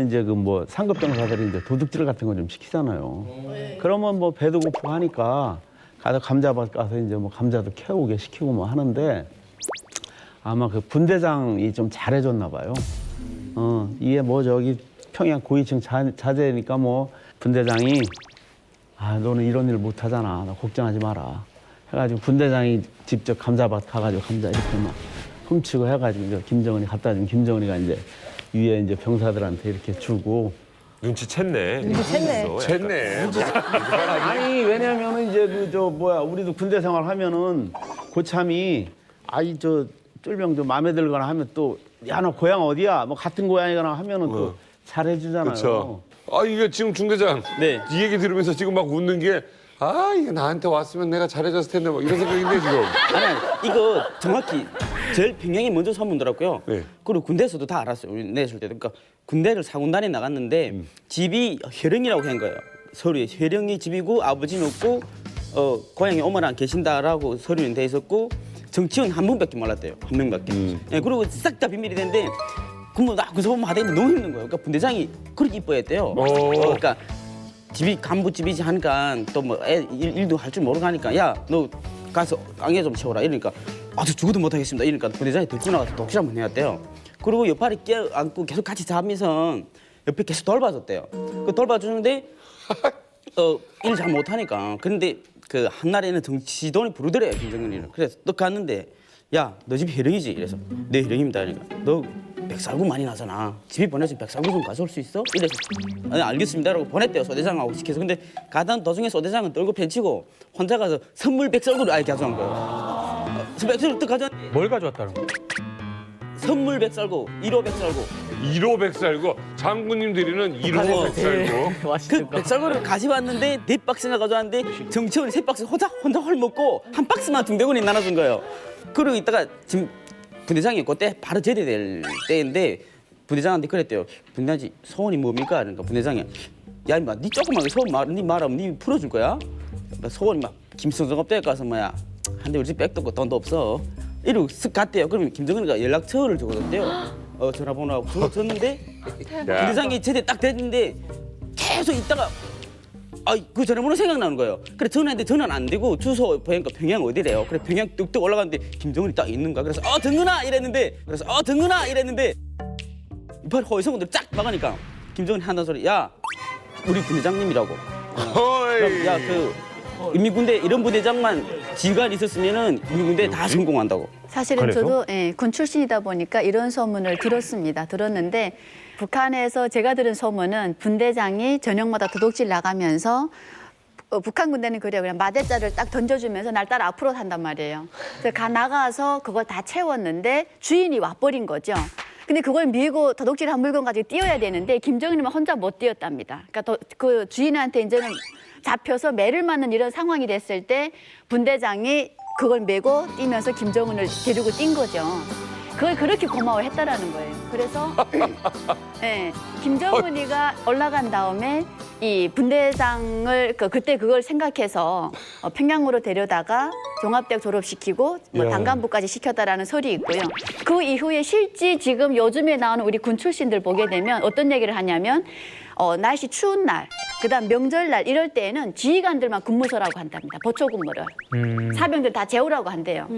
이제 그 뭐 상급 병사들이 이제 도둑질 같은 거 좀 시키잖아요. 그러면 뭐 배도 고프고 하니까 가서 감자밭 가서 이제 뭐 감자도 캐오게 시키고 뭐 하는데 아마 그 분대장이 좀 잘해줬나 봐요. 이게 뭐 저기 평양 고위층 자제니까 뭐 분대장이 너는 이런 일 못하잖아. 나 걱정하지 마라. 해가지고 분대장이 직접 감자밭 가가지고 감자 이렇게 막 훔치고 해가지고 이제 김정은이 갖다 주면 김정은이가 이제 위에 이제 병사들한테 이렇게 주고 눈치챘네. 눈치챘네. 아니 왜냐면은 이제 그 저 뭐야 우리도 군대 생활 하면은 고참이 저 쫄병 좀 마음에 들거나 하면 또 야 너 고향 어디야? 뭐 같은 고향이거나 하면은 또 잘해주잖아요. 그렇죠. 이게 지금 중대장 이 얘기 들으면서 지금 막 웃는 게 이게 나한테 왔으면 내가 잘해줬을 텐데 뭐 이런 생각인데 지금. 아니 이거 정확히 제일 평양이 먼저 소문더라고요. 그리고 군대에서도 다 알았어요. 우리 내실 때도. 그러니까 군대를 4군단에 나갔는데 집이 혈령이라고 한 거예요. 서류에 혈령이 집이고 아버지는 없고 고향에 어머니 계신다라고 서류는 돼 있었고 정치원 한 분밖에 몰랐대요. 한 명밖에. 그리고 싹 다 비밀이 됐는데 그 소문 하다는데 너무 힘든 거예요. 그러니까 분대장이 그렇게 이뻐했대요. 그러니까 집이 간부집이지 하니까 또 뭐 일도 할 줄 모르고 하니까 야 너 가서 앙해 좀 채워라 이러니까 저 죽어도 못하겠습니다 이러니까 부대장이 들고 나가서 독실 한번 해왔대요. 그리고 옆팔이 껴안고 계속 같이 자면서 옆에 계속 돌봐줬대요. 그 돌봐주는데 일 잘 못하니까 그런데 그 한날에는 정치돈이 부르더래요 김정은이를. 그래서 너 갔는데 야 너 집 혈령이지? 이래서 네 혈령입니다. 그러니까 너 백살구 많이 나잖아. 집이 보내서 백살구 좀 가져올 수 있어? 이래서 알겠습니다라고 보냈대요. 소대장하고 시켜서. 근데 가던 도중에 소대장은 떨고 펜치고 혼자 가서 선물 백살구를 아예 가져온 거예요. 백살구 또 가져왔는데 뭘 가져왔다는 거예요? 선물 백살구, 1호 백살구. 1호 백살구 장군님 드리는 1호 백살구. 그 백살구를 가져왔는데 4박스나 가져왔는데 정치원이 3박스 혼자 헐 먹고 한 박스만 중대군이 나눠준 거예요. 그리고 이따가 지금 부대장이 그때 바로 제대될 때인데 부대장한테 그랬대요. 부대장이 소원이 뭡니까? 그러니까 부대장이 야 임마 니 조그맣게 소원 네 말하면 니 풀어줄 거야? 소원이 막 김성정업대에 가서 뭐야 한데 우리 집 백도 없고 돈도 없어 이러고 쓱 갔대요. 그러면 김정은이가 연락처를 적어줬대요. 전화번호하고 줬는데 부대장이 제대 딱 됐는데 계속 있다가 그 전화번호 생각나는 거예요. 그래 전화했는데 전화는 안 되고 주소 보니까 평양 어디래요. 그래 평양 뚝뚝 올라갔는데 김정은이 딱 있는 거야. 그래서 등근아 이랬는데 이팔 호위성분들 쫙 막으니까 김정은이 한다는 소리 야 우리 부대장님이라고. 그럼 야 그 인민군대 이런 부대장만 지휘관 있었으면은 인민군대 다 성공한다고. 사실은 저도 군 출신이다 보니까 이런 소문을 들었는데 북한에서 제가 들은 소문은 분대장이 저녁마다 도둑질 나가면서 북한 군대는 그래요. 그냥 마대자를 딱 던져주면서 날 따라 앞으로 한단 말이에요. 그래서 나가서 그걸 다 채웠는데 주인이 와버린 거죠. 근데 그걸 밀고 도둑질한 물건 가지고 뛰어야 되는데 김정은이만 혼자 못 뛰었답니다. 그러니까 그 주인한테 이제는 잡혀서 매를 맞는 이런 상황이 됐을 때 분대장이 그걸 메고 뛰면서 김정은을 데리고 뛴 거죠. 그걸 그렇게 고마워했다라는 거예요. 그래서 김정은이가 올라간 다음에 이 분대장을 그때 그걸 생각해서 평양으로 데려다가 종합대학 졸업시키고 뭐 단간부까지 시켰다라는 설이 있고요. 그 이후에 실제 지금 요즘에 나오는 우리 군 출신들 보게 되면 어떤 얘기를 하냐면 날씨 추운 날, 그다음 명절날 이럴 때에는 지휘관들만 근무서라고 한답니다. 보초 근무를. 사병들 다 재우라고 한대요.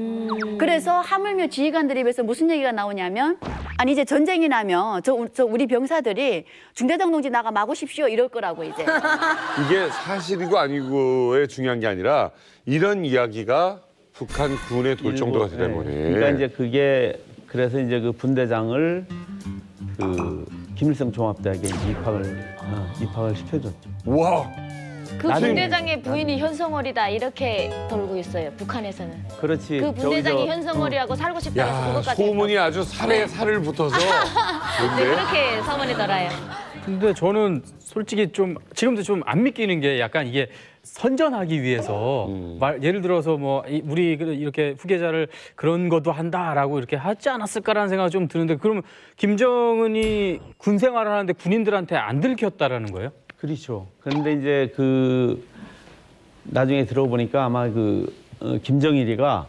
그래서 하물며 지휘관들 입에서 무슨 얘기가 나오냐면 아니 이제 전쟁이 나면 저 우리 병사들이 중대장 동지 나가 막으십시오 이럴 거라고 이제. 이게 사실이고 아니고의 중요한 게 아니라 이런 이야기가 북한 군에 돌 정도가 되다 보니. 그러니까 이제 그게 그래서 이제 그 분대장을 김일성 종합대학에 입학을 시켜줬죠. 와. 그 나는- 분대장의 부인이 현성월이다 이렇게 돌고 있어요. 북한에서는. 그렇지. 그 분대장이 저기 현성월이하고 살고 싶다고 야, 그것까지. 소문이 아주 살에 살을 붙어서. 네, 좋은데? 그렇게 소문이 돌아요. 근데 저는 솔직히 좀 지금도 좀 안 믿기는 게 약간 이게 선전하기 위해서 예를 들어서 뭐 우리 이렇게 후계자를 그런 것도 한다라고 이렇게 하지 않았을까라는 생각이 좀 드는데 그러면 김정은이 군 생활을 하는데 군인들한테 안 들켰다라는 거예요? 그렇죠. 그런데 이제 나중에 들어보니까 아마 김정은이가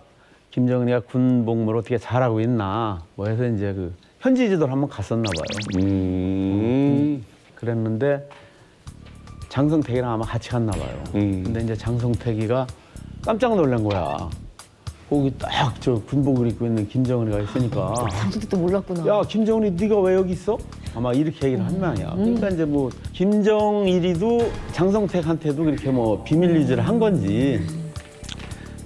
군 복무를 어떻게 잘하고 있나 뭐 해서 이제 현지 지도를 한번 갔었나 봐요. 그랬는데 장성택이랑 아마 같이 갔나 봐요. 근데 이제 장성택이가 깜짝 놀란 거야. 거기 딱 저 군복을 입고 있는 김정은이가 있으니까. 장성택도 몰랐구나. 야, 김정은이 네가 왜 여기 있어? 아마 이렇게 얘기를 한 모양이야. 그러니까 이제 뭐 김정일이도 장성택한테도 그렇게 뭐 비밀 유지를 한 건지.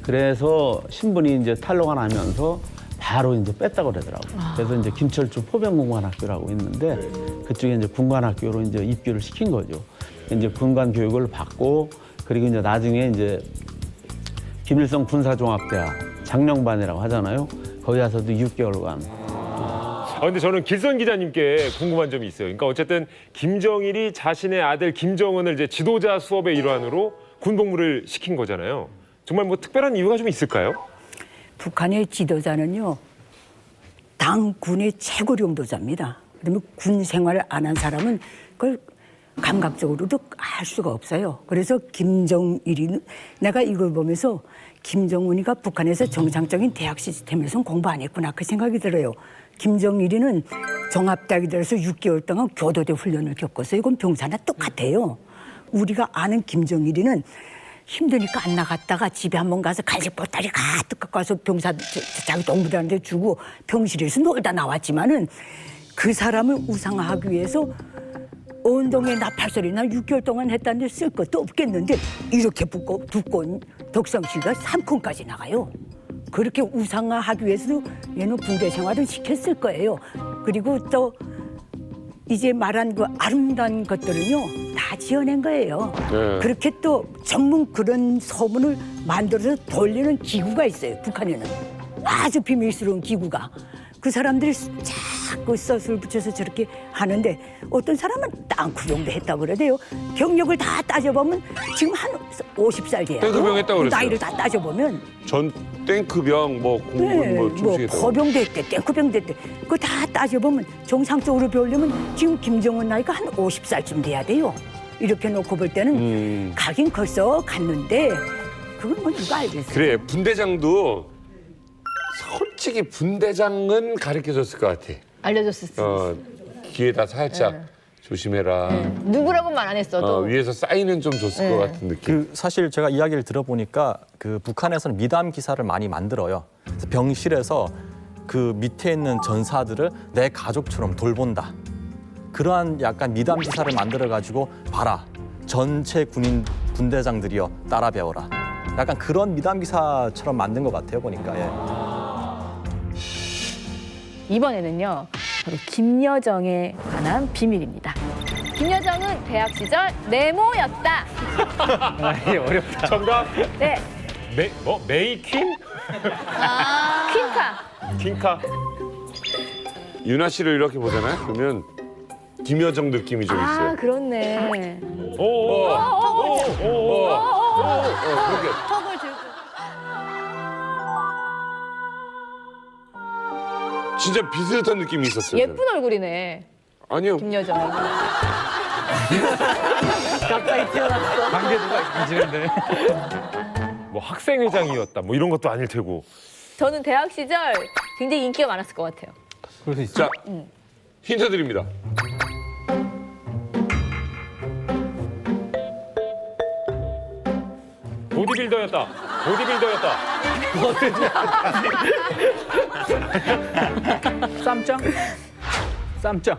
그래서 신분이 이제 탈로가 나면서 바로 이제 뺐다고 그러더라고요. 그래서 이제 김철주 포병공관학교라고 있는데 그쪽에 이제 군관학교로 이제 입교를 시킨 거죠. 이제 군관 교육을 받고 그리고 이제 나중에 이제 김일성 군사종합대학 장령반이라고 하잖아요. 거기 가서도 6개월간. 근데 저는 길선 기자님께 궁금한 점이 있어요. 그러니까 어쨌든 김정일이 자신의 아들 김정은을 이제 지도자 수업의 일환으로 군복무를 시킨 거잖아요. 정말 뭐 특별한 이유가 좀 있을까요? 북한의 지도자는요, 당군의 최고領導자입니다. 그러면 군 생활을 안 한 사람은 그걸 감각적으로도 알 수가 없어요. 그래서 김정일이, 내가 이걸 보면서 김정은이가 북한에서 정상적인 대학 시스템에서는 공부 안 했구나 그 생각이 들어요. 김정일이는 종합대학에 들어서 6개월 동안 교도대 훈련을 겪었어요. 이건 병사나 똑같아요. 우리가 아는 김정일이는 힘드니까 안 나갔다가 집에 한번 가서 간식 보따리 가득 갖고 와서 병사 자기 동무들한테 주고 병실에서 놀다 나왔지만은 그 사람을 우상화하기 위해서 언동에 나팔소리나 6개월 동안 했다는데 쓸 것도 없겠는데 이렇게 두꺼운 덕성씨가 3콘까지 나가요. 그렇게 우상화하기 위해서도 얘는 군대 생활을 시켰을 거예요. 그리고 또 이제 말한 그 아름다운 것들은요 다 지어낸 거예요. 네. 그렇게 또 전문 그런 소문을 만들어서 돌리는 기구가 있어요. 북한에는 아주 비밀스러운 기구가. 그 사람들이 자꾸 섯을 붙여서 저렇게 하는데 어떤 사람은 땅구병도 했다고 그러대요. 경력을 다 따져보면 지금 한 50살 돼요. 땡크병 했다고 그랬어요. 나이를 다 따져보면. 전 땡크병, 뭐 공군, 네, 뭐 뭐 출시했다고. 거병도 했대, 땡크병도 했대. 그거 다 따져보면 정상적으로 배우려면 지금 김정은 나이가 한 50살쯤 돼야 돼요. 이렇게 놓고 볼 때는 가긴 벌써 갔는데 그건 뭐 누가 알겠어요. 그래, 분대장도 솔직히 분대장은 가르쳐줬을 것 같아. 알려줬을 수 있어. 귀에다 살짝 조심해라. 누구라고는 말 안 했어도. 위에서 사인은 좀 줬을 것 같은 느낌. 사실 제가 이야기를 들어보니까 북한에서는 미담 기사를 많이 만들어요. 그래서 병실에서 그 밑에 있는 전사들을 내 가족처럼 돌본다. 그러한 약간 미담 기사를 만들어 가지고 봐라. 전체 군인 분대장들이여 따라 배워라. 약간 그런 미담 기사처럼 만든 것 같아요 보니까. 예. 이번에는요, 바로 김여정에 관한 비밀입니다. 김여정은 대학 시절 네모였다. 이게 어렵다. 정답. 네. 메이 퀸? 퀸카. 퀸카. 윤아 씨를 이렇게 보잖아요. 그러면 김여정 느낌이 좀 있어요. 아, 그렇네. 그렇게. 턱을 들고. 진짜 비슷한 느낌이 있었어요. 예쁜 얼굴이네. 아니요. 김여정. 가까이 태어났어. 관계도가 가지는데. 뭐 학생회장이었다. 뭐 이런 것도 아닐 테고. 저는 대학 시절 굉장히 인기가 많았을 것 같아요. 그럴 수 있죠. 자, 힌트 드립니다. 보디빌더였다. 보디빌더였다. 쌈짱? 쌈짱.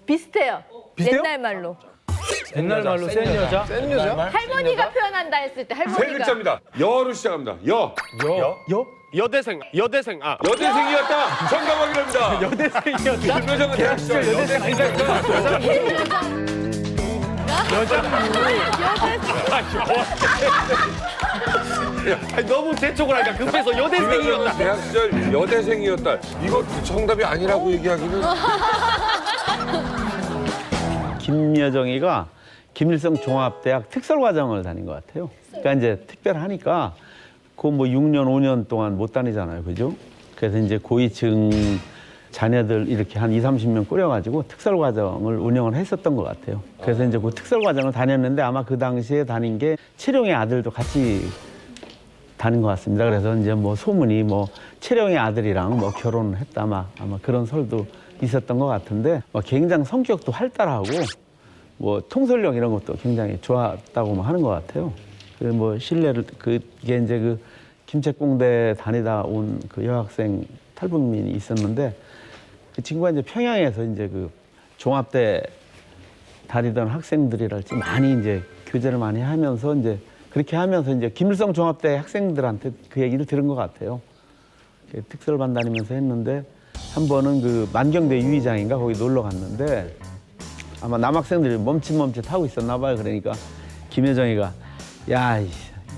비슷해요. 비슷해요? 옛날 말로. 옛날 말로 센 여자? 센 여자? 할머니가 표현한다 했을 때 세 할머니가. 글자입니다. 여로 시작합니다. 여. 여대생. 여대생이었다. 정답 확인합니다. 여대생이었다? 김여정은 대학 시절 여대생이었다. 아니, 너무 재촉을 하니까 급해서 여대생이었다. 대학 시절 여대생이었다. 이거 정답이 아니라고 얘기하기는. 김여정이가 김일성 종합대학 특설과정을 다닌 것 같아요. 그러니까 이제 특별하니까 그 뭐 6년, 5년 동안 못 다니잖아요. 그죠? 그래서 이제 고위층 자녀들 이렇게 한 20, 30명 꾸려가지고 특설과정을 운영을 했었던 것 같아요. 그래서 이제 그 특설과정을 다녔는데 아마 그 당시에 다닌 게 채룡의 아들도 같이 다닌 것 같습니다. 그래서 이제 뭐 소문이 뭐 채룡의 아들이랑 뭐 결혼을 했다 아마 그런 설도 있었던 것 같은데 굉장히 성격도 활달하고 뭐 통솔력 이런 것도 굉장히 좋았다고 하는 것 같아요. 뭐 신뢰를 그게 이제 그 김책공대 다니다 온 그 여학생 탈북민이 있었는데 그 친구가 이제 평양에서 이제 그 종합대 다니던 학생들이랄지 많이 이제 교제를 많이 하면서 이제 그렇게 하면서 이제 김일성 종합대 학생들한테 그 얘기를 들은 것 같아요. 특설반 다니면서 했는데 한 번은 그 만경대 유의장인가 거기 놀러 갔는데 아마 남학생들이 멈칫멈칫 하고 있었나 봐요. 그러니까 김여정이가 야, 이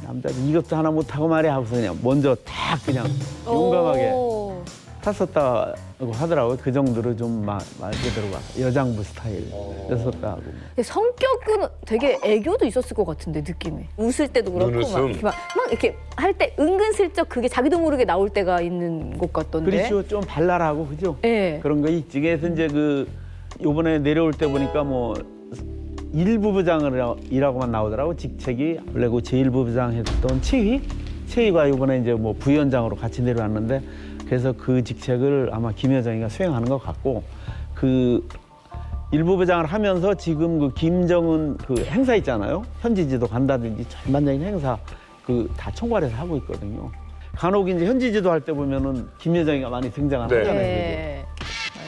남자들 이것도 하나 못하고 말이야 하고서 그냥 먼저 탁 그냥 용감하게 탔었다고 하더라고요. 그 정도로 좀 말 그대로가 여장부 스타일이었었다고. 성격은 되게 애교도 있었을 것 같은데 느낌이. 웃을 때도 그렇고 눈웃음. 막 이렇게 할 때 은근슬쩍 그게 자기도 모르게 나올 때가 있는 것 같던데. 그렇죠. 좀 발랄하고 그죠? 네. 그런 거 있지. 그래서 이제 그 요번에 내려올 때 보니까 뭐 일부부장이라고만 나오더라고. 직책이 원래 그 제1부부장 했던 최희가 요번에 이제 뭐 부위원장으로 같이 내려왔는데 그래서 그 직책을 아마 김여정이가 수행하는 것 같고 그 일부부장을 하면서 지금 그 김정은 그 행사 있잖아요. 현지지도 간다든지 전반적인 행사 그 다 총괄해서 하고 있거든요. 간혹 이제 현지지도 할 때 보면은 김여정이가 많이 등장을 네. 하잖아요. 네.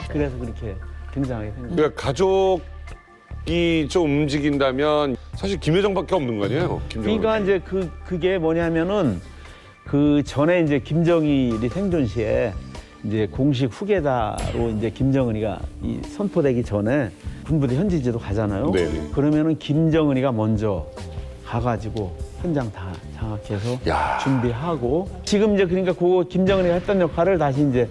그래서 그렇게 등장하게 된 거예요. 그러니까 가족이 좀 움직인다면 사실 김여정밖에 없는 거 아니에요? 김정은. 그러니까 이제 그게 뭐냐면은 그 전에 이제 김정일이 생존 시에 이제 공식 후계자로 이제 김정은이가 이 선포되기 전에 군부대 현지지도 가잖아요. 네네. 그러면은 김정은이가 먼저 가가지고 현장 다 장악해서 준비하고 지금 이제 그러니까 그 김정은이가 했던 역할을 다시 이제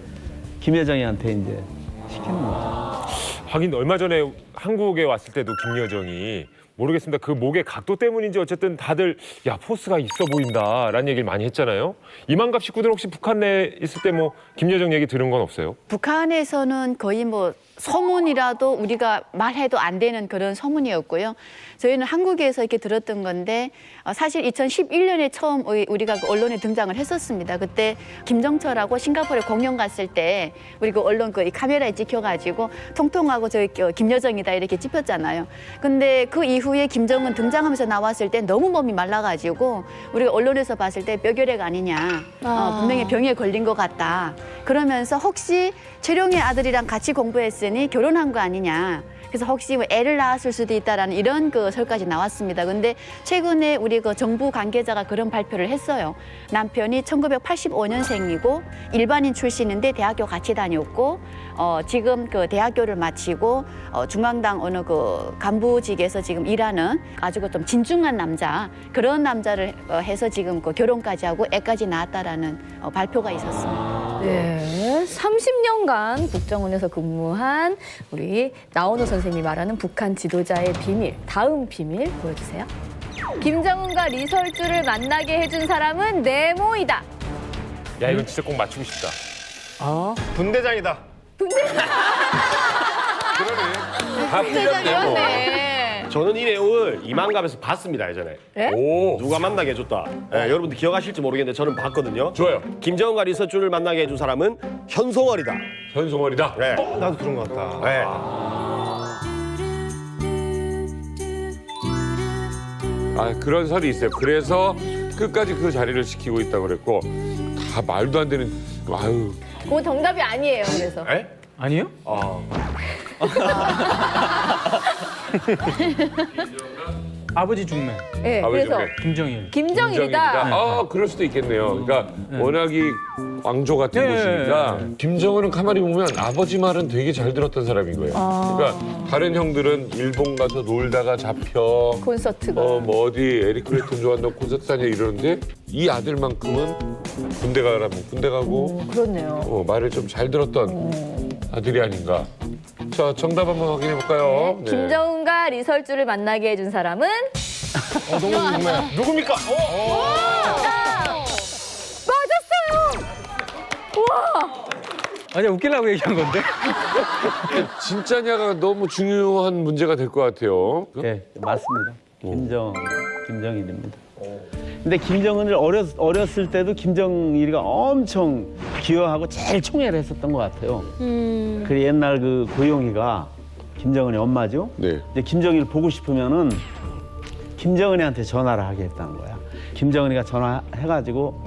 김여정이한테 이제 시키는 거죠. 하긴 얼마 전에 한국에 왔을 때도 김여정이 모르겠습니다. 그 목의 각도 때문인지 어쨌든 다들 야 포스가 있어 보인다라는 얘기를 많이 했잖아요. 이만갑 식구들 혹시 북한 내 있을 때 뭐 김여정 얘기 들은 건 없어요? 북한에서는 거의 뭐 소문이라도 우리가 말해도 안 되는 그런 소문이었고요. 저희는 한국에서 이렇게 들었던 건데 사실 2011년에 처음 우리가 그 언론에 등장을 했었습니다. 그때 김정철하고 싱가포르에 공연 갔을 때 우리 그 언론 그 카메라에 찍혀가지고 통통하고 저희 김여정이다 이렇게 찍혔잖아요. 근데 그 이후에 김정은 등장하면서 나왔을 때 너무 몸이 말라가지고 우리가 언론에서 봤을 때 뼈결핵 아니냐, 분명히 병에 걸린 것 같다. 그러면서 혹시 최룡의 아들이랑 같이 공부했으니 결혼한 거 아니냐. 그래서 혹시 뭐 애를 낳았을 수도 있다라는 이런 그 설까지 나왔습니다. 근데 최근에 우리 그 정부 관계자가 그런 발표를 했어요. 남편이 1985년생이고 일반인 출신인데 대학교 같이 다녔고 지금 그 대학교를 마치고 중앙당 어느 그 간부직에서 지금 일하는 아주 좀 진중한 남자 그런 남자를 해서 지금 그 결혼까지 하고 애까지 낳았다라는 발표가 있었습니다. 네, 30년간 국정원에서 근무한 우리 나원호 선생님이 말하는 북한 지도자의 비밀, 다음 비밀 보여주세요. 김정은과 리설주를 만나게 해준 사람은 네모이다. 야 이건 진짜 꼭 맞추고 싶다. 분대장이다. 다 분대장이었네. 저는 이 내용을 이만갑에서 봤습니다 예전에. 네? 누가 만나게 해줬다. 여러분들 기억하실지 모르겠는데 저는 봤거든요. 좋아요. 김정은과 리서주를 만나게 해준 사람은 현송월이다. 현송월이다. 네. 나도 그런 것 같다. 네. 그런 설이 있어요. 그래서 끝까지 그 자리를 지키고 있다고 그랬고 다 말도 안 되는 아유. 그건 정답이 아니에요. 그래서. 아니요? 아버지 중매. 네, 아버지 그래서 중매. 김정일. 김정일이다. 그럴 수도 있겠네요. 그러니까 워낙이 왕조 같은 네. 곳이니까 김정은은 가만히 보면 아버지 말은 되게 잘 들었던 사람인 거예요. 그러니까 다른 형들은 일본 가서 놀다가 잡혀 콘서트가. 뭐 어디 에릭 클랩튼 좋아한다고 콘서트 다녀 이러는데 이 아들만큼은 군대 가라면 군대 가고 그렇네요. 말을 좀 잘 들었던 아들이 아닌가. 자, 정답 한번 확인해 볼까요? 네. 김정은과 리설주를 만나게 해준 사람은 너무 궁금해. 누굽니까? 맞았어요. 우와. 아니 웃기려고 얘기한 건데. 진짜냐가 너무 중요한 문제가 될 것 같아요. 네, 맞습니다. 김정일입니다. 근데 김정은을 어렸을 때도 김정일이가 엄청 기여하고 제일 총애를 했었던 것 같아요. 그 옛날 그 고용희가 김정은의 엄마죠. 네. 근데 김정일 보고 싶으면은 김정은이한테 전화를 하게 했다는 거야. 김정은이가 전화해가지고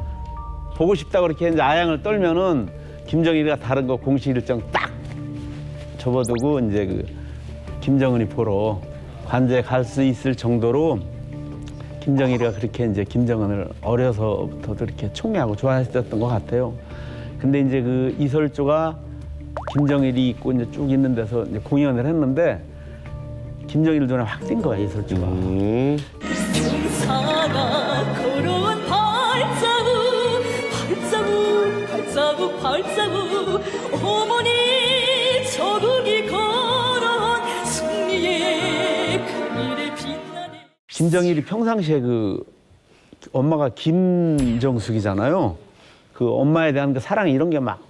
보고 싶다고 그렇게 이제 아양을 떨면은 김정일이가 다른 거 공식 일정 딱 접어두고 이제 그 김정은이 보러 관제에 갈 수 있을 정도로 김정일이가 그렇게 이제 김정은을 어려서부터도 이렇게 총애하고 좋아했었던 것 같아요. 근데 이제 그 이설주가 김정일이 있고 이제 쭉 있는 데서 이제 공연을 했는데 김정일 눈에 확 띈 거야, 이설주가. 사가 걸어온 발자국 발자국 발자국 발자국 어머니 저국이 걸어온 승리의 그늘에 빛나는 김정일이 평상시에 그 엄마가 김정숙이잖아요. 그 엄마에 대한 그 사랑 이런 게 막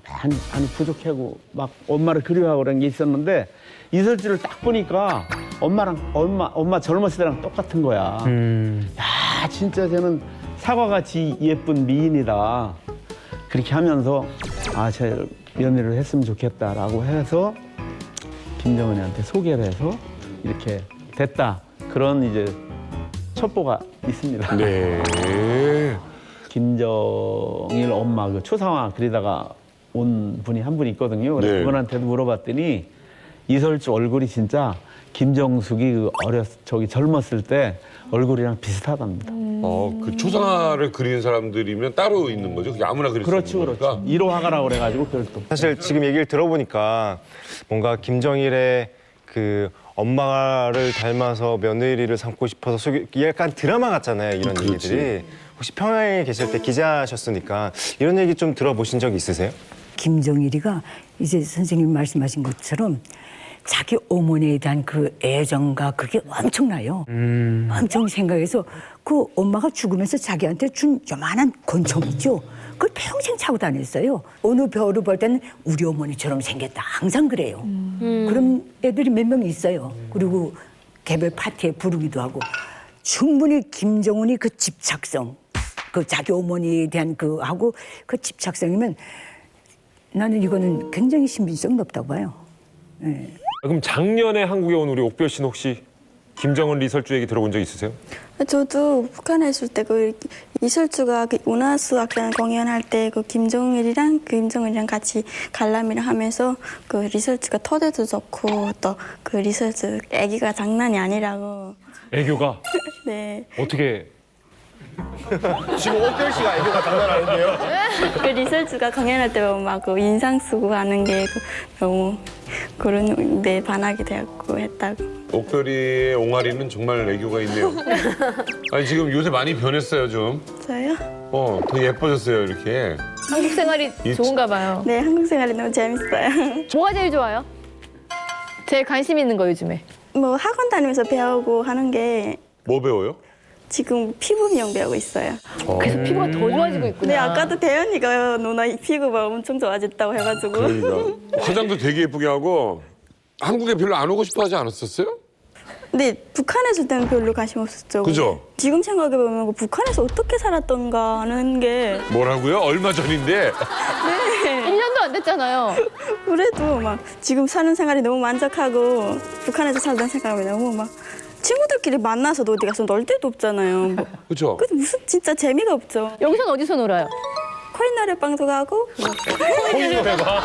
많이 부족하고 막 엄마를 그리워하고 그런 게 있었는데 이설주를 딱 보니까 엄마 젊었을 때랑 똑같은 거야. 야, 진짜 쟤는 사과같이 예쁜 미인이다. 그렇게 하면서 제 연애를 했으면 좋겠다라고 해서 김정은이한테 소개를 해서 이렇게 됐다. 그런 이제 첩보가 있습니다. 네. 김정일 엄마 그 초상화 그리다가 온 분이 한 분 있거든요. 그래서 네. 그분한테도 물어봤더니 이설주 얼굴이 진짜 김정숙이 그 젊었을 때 얼굴이랑 비슷하답니다. 그 초상화를 그리는 사람들이면 따로 있는 거죠? 그게 아무나 그릴 수 그렇죠, 있는 거니까? 그렇죠. 1호 화가라고 그래가지고 그걸 또. 사실 지금 얘기를 들어보니까 뭔가 김정일의 그 엄마를 닮아서 며느리를 삼고 싶어서 약간 드라마 같잖아요, 이런 그렇지. 얘기들이. 혹시 평양에 계실 때 기자셨으니까 이런 얘기 좀 들어보신 적 있으세요? 김정일이가 이제 선생님이 말씀하신 것처럼 자기 어머니에 대한 그 애정과 그게 엄청나요. 엄청 생각해서 그 엄마가 죽으면서 자기한테 준 요만한 권총 있죠. 그걸 평생 차고 다녔어요. 어느 배우를 볼 때는 우리 어머니처럼 생겼다. 항상 그래요. 그런 애들이 몇 명 있어요. 그리고 개별 파티에 부르기도 하고 충분히 김정은이 그 집착성, 그 자기 어머니에 대한 그 하고 그 집착성이면 나는 이거는 굉장히 신빙성 높다고 봐요. 네. 그럼 작년에 한국에 온 우리 옥별 씨는 혹시 김정은 리설주 얘기 들어본 적 있으세요? 저도 북한에 있을 때 그 이설주가 그 운하수학단 공연할 때 그 김정일이랑 같이 관람이랑 하면서 그 리설주가 토대도 좋고 또 그 리설주 애기가 장난이 아니라고. 애교가 네. 어떻게? 지금 옥별 씨가 애교가 장난 아닌데요? 그 리설주가 공연할 때 막 그 인상 쓰고 하는 게 너무 그런 데 반하게 되었고 했다고. 옥별이의 옹알이는 정말 애교가 있네요. 아니 지금 요새 많이 변했어요 좀. 저요? 더 예뻐졌어요 이렇게. 한국 생활이 좋은가 봐요. 네, 한국 생활이 너무 재밌어요. 뭐가 제일 좋아요? 제일 관심 있는 거 요즘에? 뭐 학원 다니면서 배우고 하는 게 뭐 배워요? 지금 피부 미용 배우고 있어요. 그래서 피부가 더 좋아지고 있구나. 네, 아까도 대현이가 누나 이 피부가 엄청 좋아졌다고 해가지고. 그러니까 화장도 되게 예쁘게 하고 한국에 별로 안 오고 싶어 하지 않았었어요? 근데 북한에 있을 때는 별로 관심 없었죠. 그죠? 지금 생각해보면 북한에서 어떻게 살았던가 하는 게 뭐라고요? 얼마 전인데. 네. 1년도 안 됐잖아요. 그래도 막 지금 사는 생활이 너무 만족하고 북한에서 살던 생각이 너무 막 친구들끼리 만나서도 어디 가서 놀 데도 없잖아요. 뭐. 그렇죠. 그래서 무슨 진짜 재미가 없죠. 여기선 어디서 놀아요? 코인 노래방도 가고 코인 노래방.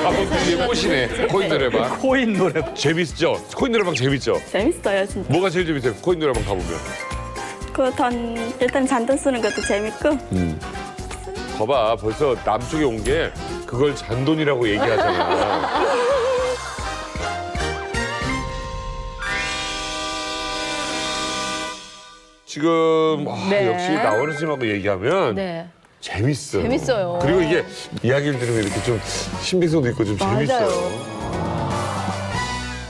자본주의의 꽃이네. 코인 노래방. 코인 노래방. 재밌죠? 코인 노래방 재밌죠? 재밌어요 진짜. 뭐가 제일 재밌어요? 코인 노래방 가보면. 일단 잔돈 쓰는 것도 재밌고. 거봐, 벌써 남쪽에 온 게 그걸 잔돈이라고 얘기하잖아. 지금 네. 역시 나원우 선생님하고 얘기하면 네. 재밌어요. 재밌어요. 그리고 이게 이야기를 들으면 이렇게 좀 신빙성도 있고 좀 재밌어요.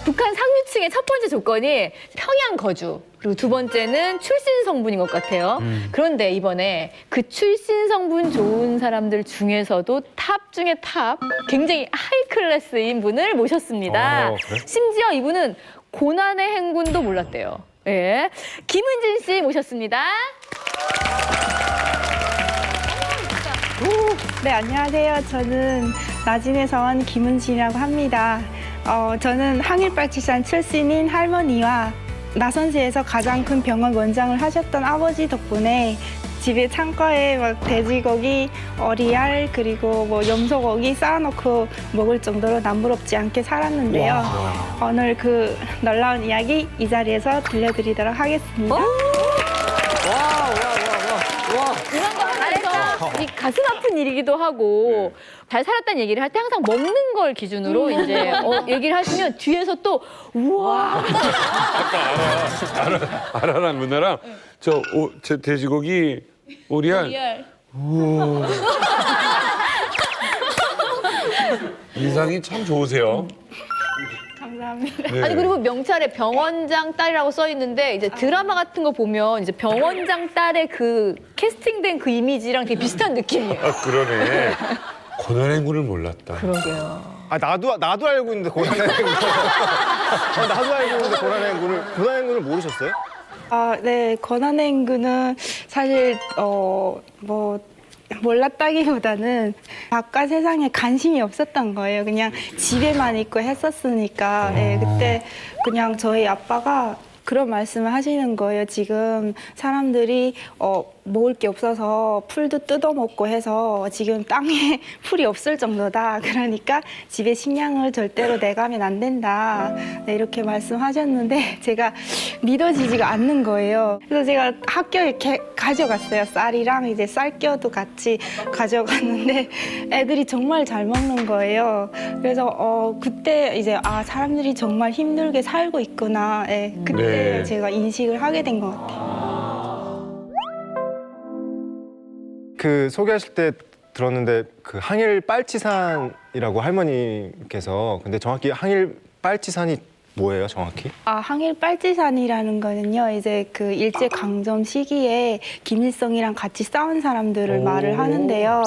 북한 상류층의 첫 번째 조건이 평양 거주, 그리고 두 번째는 출신 성분인 것 같아요. 그런데 이번에 그 출신 성분 좋은 사람들 중에서도 탑 중에 탑, 굉장히 하이 클래스인 분을 모셨습니다. 그래? 심지어 이분은 고난의 행군도 몰랐대요. 예, 김은진 씨 모셨습니다. 네, 안녕하세요. 저는 나진에서 온 김은진이라고 합니다. 저는 항일빨치산 출신인 할머니와 나선시에서 가장 큰 병원 원장을 하셨던 아버지 덕분에 집에 창고에 막 돼지고기, 어리알, 그리고 뭐 염소고기 쌓아놓고 먹을 정도로 남부럽지 않게 살았는데요. 오늘 그 놀라운 이야기 이 자리에서 들려드리도록 하겠습니다. 이런 거 하면서 이 가슴 아픈 일이기도 하고 잘 살았다는 얘기를 할 때 항상 먹는 걸 기준으로 이제 얘기를 하시면 뒤에서 또 우와. 아라랑 누나랑 제 돼지고기 오리알. 우와. 인상이 참 좋으세요. 감사합니다. 네. 아니 그리고 명찰에 병원장 딸이라고 써 있는데 이제 드라마 같은 거 보면 이제 병원장 딸의 그 캐스팅된 그 이미지랑 되게 비슷한 느낌이에요. 아, 그러네. 고난행군을 몰랐다. 그러게요. 아 나도 알고 있는데 고난행군. 나도 알고 있는데 고난행군을 모르셨어요? 네, 권한행군은 사실 몰랐다기보다는 바깥 세상에 관심이 없었던 거예요. 그냥 집에만 있고 했었으니까. 네, 그때 그냥 저희 아빠가 그런 말씀을 하시는 거예요. 지금 사람들이 먹을 게 없어서 풀도 뜯어먹고 해서 지금 땅에 풀이 없을 정도다. 그러니까 집에 식량을 절대로 내가면 안 된다. 네, 이렇게 말씀하셨는데 제가 믿어지지가 않는 거예요. 그래서 제가 학교에 가져갔어요. 쌀이랑 이제 쌀겨도 같이 가져갔는데 애들이 정말 잘 먹는 거예요. 그래서 그때 이제 사람들이 정말 힘들게 살고 있구나. 네, 그때 네. 제가 인식을 하게 된 것 같아요. 그 소개하실 때 들었는데 그 항일 빨치산이라고 할머니께서 근데 정확히 항일 빨치산이 뭐예요, 정확히? 항일 빨치산이라는 거는요, 이제 그 일제 강점 시기에 김일성이랑 같이 싸운 사람들을 말을 하는데요.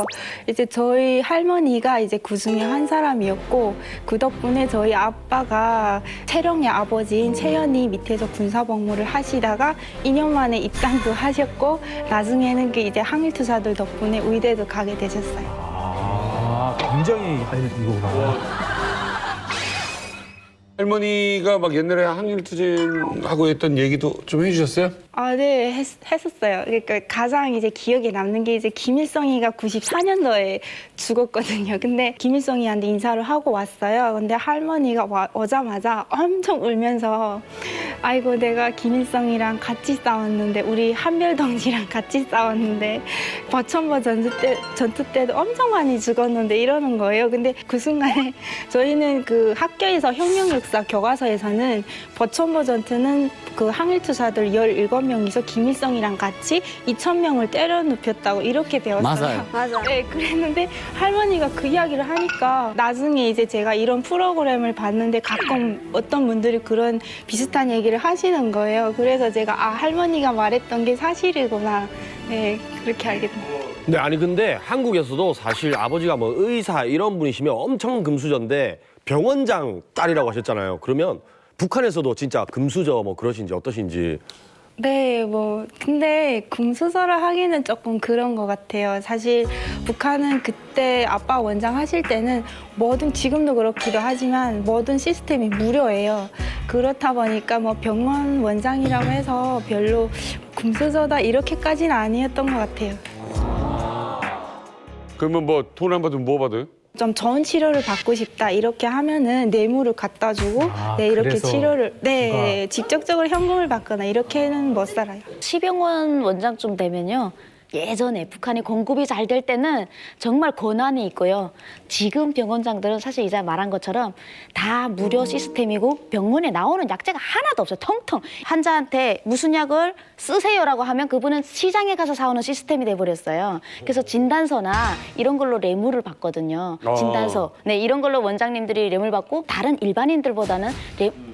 이제 저희 할머니가 이제 그 중에 한 사람이었고, 그 덕분에 저희 아빠가 채령의 아버지인 채연이 밑에서 군사복무를 하시다가 2년 만에 입당도 하셨고, 나중에는 그 이제 항일투사들 덕분에 의대도 가게 되셨어요. 굉장히 이거구나. 할머니가 막 옛날에 항일투쟁하고 했던 얘기도 좀 해주셨어요? 네, 했었어요. 그러니까 가장 이제 기억에 남는 게 이제 김일성이가 94년도에 죽었거든요. 근데 김일성이한테 인사를 하고 왔어요. 근데 할머니가 오자마자 엄청 울면서 아이고 내가 김일성이랑 같이 싸웠는데 우리 한별동지랑 같이 싸웠는데 버천버 전투 때도 엄청 많이 죽었는데 이러는 거예요. 근데 그 순간에 저희는 그 학교에서 혁명역사 교과서에서는 버천버 전투는 그 항일투사들 17명이서 김일성이랑 같이 2,000명을 때려 눕혔다고 이렇게 배웠어요. 맞아요. 네, 그랬는데 할머니가 그 이야기를 하니까 나중에 이제 제가 이런 프로그램을 봤는데 가끔 어떤 분들이 그런 비슷한 얘기를 하시는 거예요. 그래서 제가 할머니가 말했던 게 사실이구나. 네, 그렇게 알게 됐어요. 네, 아니 근데 한국에서도 사실 아버지가 뭐 의사 이런 분이시면 엄청 금수저인데 병원장 딸이라고 하셨잖아요. 그러면 북한에서도 진짜 금수저 뭐 그러신지 어떠신지. 네, 근데 금수저를 하기는 조금 그런 것 같아요. 사실 북한은 그때 아빠 원장 하실 때는 지금도 그렇기도 하지만 모든 시스템이 무료예요. 그렇다 보니까 병원 원장이라고 해서 별로 금수저다 이렇게까지는 아니었던 것 같아요. 그러면 뭐 돈 안 받으면 뭐 받아요? 좀 좋은 치료를 받고 싶다 이렇게 하면은 뇌물을 갖다 주고 네 이렇게 그래서 치료를 네 직접적으로 현금을 받거나 이렇게는 못 살아요. 시병원 원장쯤 되면요. 예전에 북한이 공급이 잘 될 때는 정말 권한이 있고요. 지금 병원장들은 사실 이제 말한 것처럼 다 무료 시스템이고 병원에 나오는 약제가 하나도 없어요. 텅텅. 환자한테 무슨 약을 쓰세요라고 하면 그분은 시장에 가서 사오는 시스템이 돼버렸어요. 그래서 진단서나 이런 걸로 뇌물을 받거든요. 진단서. 네, 이런 걸로 원장님들이 뇌물 받고 다른 일반인들보다는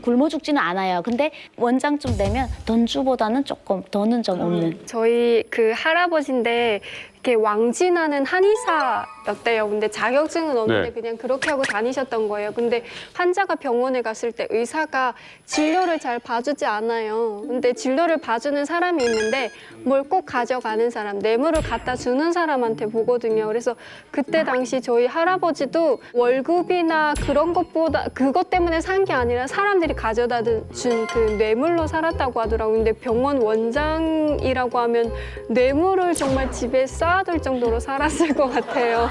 굶어 죽지는 않아요. 근데 원장쯤 되면 던주보다는 조금 더는 좀 없는. 저희 그 할아버지인데 이렇게 왕진하는 한의사였대요. 근데 자격증은 없는데 네. 그냥 그렇게 하고 다니셨던 거예요. 근데 환자가 병원에 갔을 때 의사가 진료를 잘 봐주지 않아요. 근데 진료를 봐주는 사람이 있는데 뭘 꼭 가져가는 사람, 뇌물을 갖다 주는 사람한테 보거든요. 그래서 그때 당시 저희 할아버지도 월급이나 그런 것보다 그것 때문에 산 게 아니라 사람들이 가져다 준 그 뇌물로 살았다고 하더라고요. 근데 병원 원장이라고 하면 뇌물을 정말 집에 쌓아둘 정도로 살았을 것 같아요.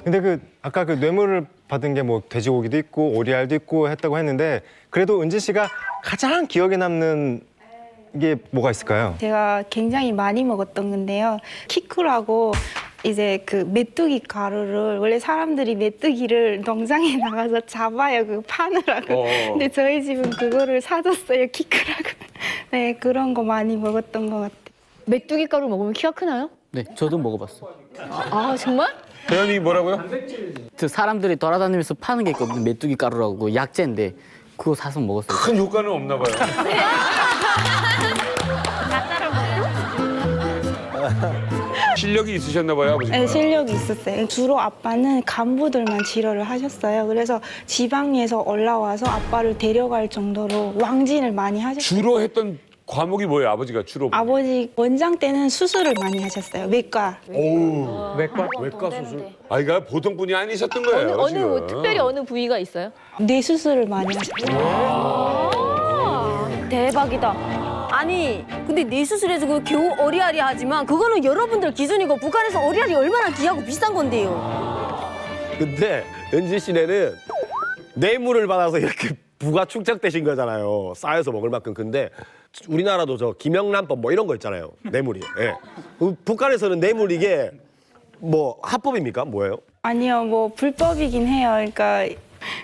근데 그 아까 그 뇌물을 받은 게 뭐 돼지고기도 있고 오리알도 있고 했다고 했는데 그래도 은지 씨가 가장 기억에 남는 게 뭐가 있을까요? 제가 굉장히 많이 먹었던 건데요. 키크라고 이제 그 메뚜기 가루를 원래 사람들이 메뚜기를 농장에 나가서 잡아요. 그 파느라고. 근데 저희 집은 그거를 사줬어요. 키크라고. 네 그런 거 많이 먹었던 것 같아요. 메뚜기 가루 먹으면 키가 크나요? 네, 저도 먹어봤어요. 아 정말? 대현이 뭐라고요? 그 사람들이 돌아다니면서 파는 게 있거든요. 메뚜기 가루라고 그 약재인데 그거 사서 먹었어요. 큰 효과는 없나 봐요. 실력이 있으셨나 봐요, 아버지. 네, 실력이 있었어요. 주로 아빠는 간부들만 치료를 하셨어요. 그래서 지방에서 올라와서 아빠를 데려갈 정도로 왕진을 많이 하셨어요. 주로 했던 과목이 뭐예요, 아버지가 주로? 아버지 원장 때는 수술을 많이 하셨어요. 외과. 오, 외과 수술. 아, 이거 보통 분이 아니셨던 거예요, 어느 지금. 뭐 특별히 어느 부위가 있어요? 뇌 수술을 많이 하셨어요. 대박이다. 아니 근데 뇌 수술해서 그 겨우 어리아리하지만 그거는 여러분들 기준이고 북한에서 어리아리 얼마나 귀하고 비싼 건데요. 근데 은지 씨네는 뇌물을 받아서 이렇게 부가 축적되신 거잖아요. 쌓여서 먹을 만큼. 근데 우리나라도 저 김영란법 뭐 이런 거 있잖아요. 뇌물이. 예. 북한에서는 뇌물 이게 뭐 합법입니까? 뭐예요? 아니요, 뭐 불법이긴 해요. 그러니까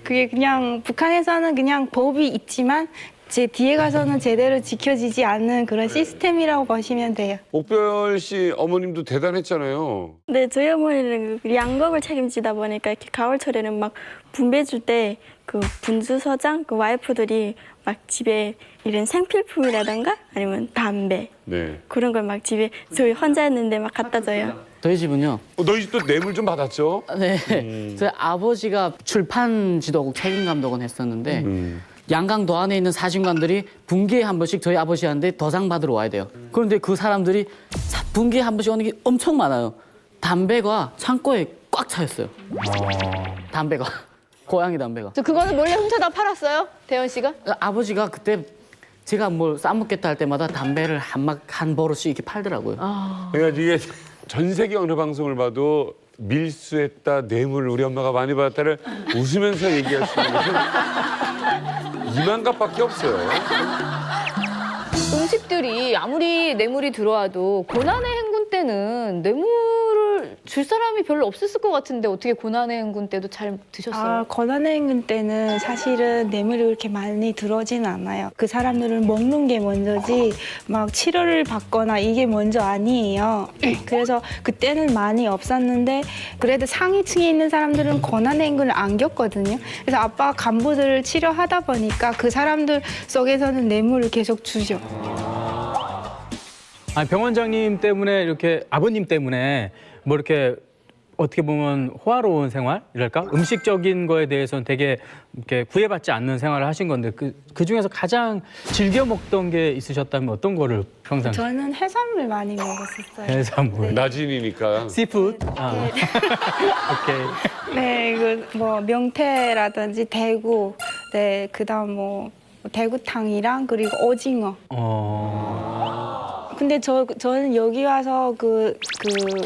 그게 그냥 북한에서는 그냥 법이 있지만 제 뒤에 가서는 제대로 지켜지지 않는 그런 시스템이라고 보시면 돼요. 옥별 씨 어머님도 대단했잖아요. 네, 저희 어머니는 그 양곡을 책임지다 보니까 이렇게 가을철에는 막 분배 줄 때 그 분주서장 그 와이프들이 막 집에 이런 생필품이라던가 아니면 담배 네. 그런 걸 막 집에 저희 혼자였는데 막 갖다 줘요. 저희 집은요. 너희 집도 뇌물 좀 받았죠? 네. 저희 아버지가 출판 지도국 책임 감독은 했었는데 양강도 안에 있는 사진관들이 분기에 한 번씩 저희 아버지한테 더상 받으러 와야 돼요. 그런데 그 사람들이 분기에 한 번씩 오는 게 엄청 많아요. 담배가 창고에 꽉 차였어요. 담배가. 고양이 담배가. 저 그거는 몰래 훔쳐다 팔았어요? 대현 씨가? 아버지가 그때 제가 뭘 싸먹겠다 할 때마다 담배를 한 버릇씩 이렇게 팔더라고요. 그러니까 이게 전 세계 어느 방송을 봐도 밀수했다, 뇌물을 우리 엄마가 많이 받았다를 웃으면서 얘기할 수 있는 것은 이만갑밖에 없어요. 음식들이 아무리 뇌물이 들어와도 고난의 행군 때는 뇌물을 줄 사람이 별로 없었을 것 같은데 어떻게 고난의 행군 때도 잘 드셨어요? 아, 고난의 행군 때는 사실은 뇌물이 그렇게 많이 들어오지는 않아요. 그 사람들은 먹는 게 먼저지 막 치료를 받거나 이게 먼저 아니에요. 그래서 그때는 많이 없었는데 그래도 상위층에 있는 사람들은 고난의 행군을 안 겪거든요. 그래서 아빠가 간부들을 치료하다 보니까 그 사람들 속에서는 뇌물을 계속 주죠. 아니, 병원장님 때문에 이렇게 아버님 때문에 뭐 이렇게 어떻게 보면 호화로운 생활이랄까? 음식적인 거에 대해서는 되게 이렇게 구애받지 않는 생활을 하신 건데 그 중에서 가장 즐겨 먹던 게 있으셨다면 어떤 거를 평상? 저는 해산물 많이 먹었었어요. 해산물. 낮이니까. 씨푸드. 오케이. 네, 이거 뭐 명태라든지 대구, 네, 그다음 뭐 대구탕이랑 그리고 오징어. 근데 저는 여기 와서 그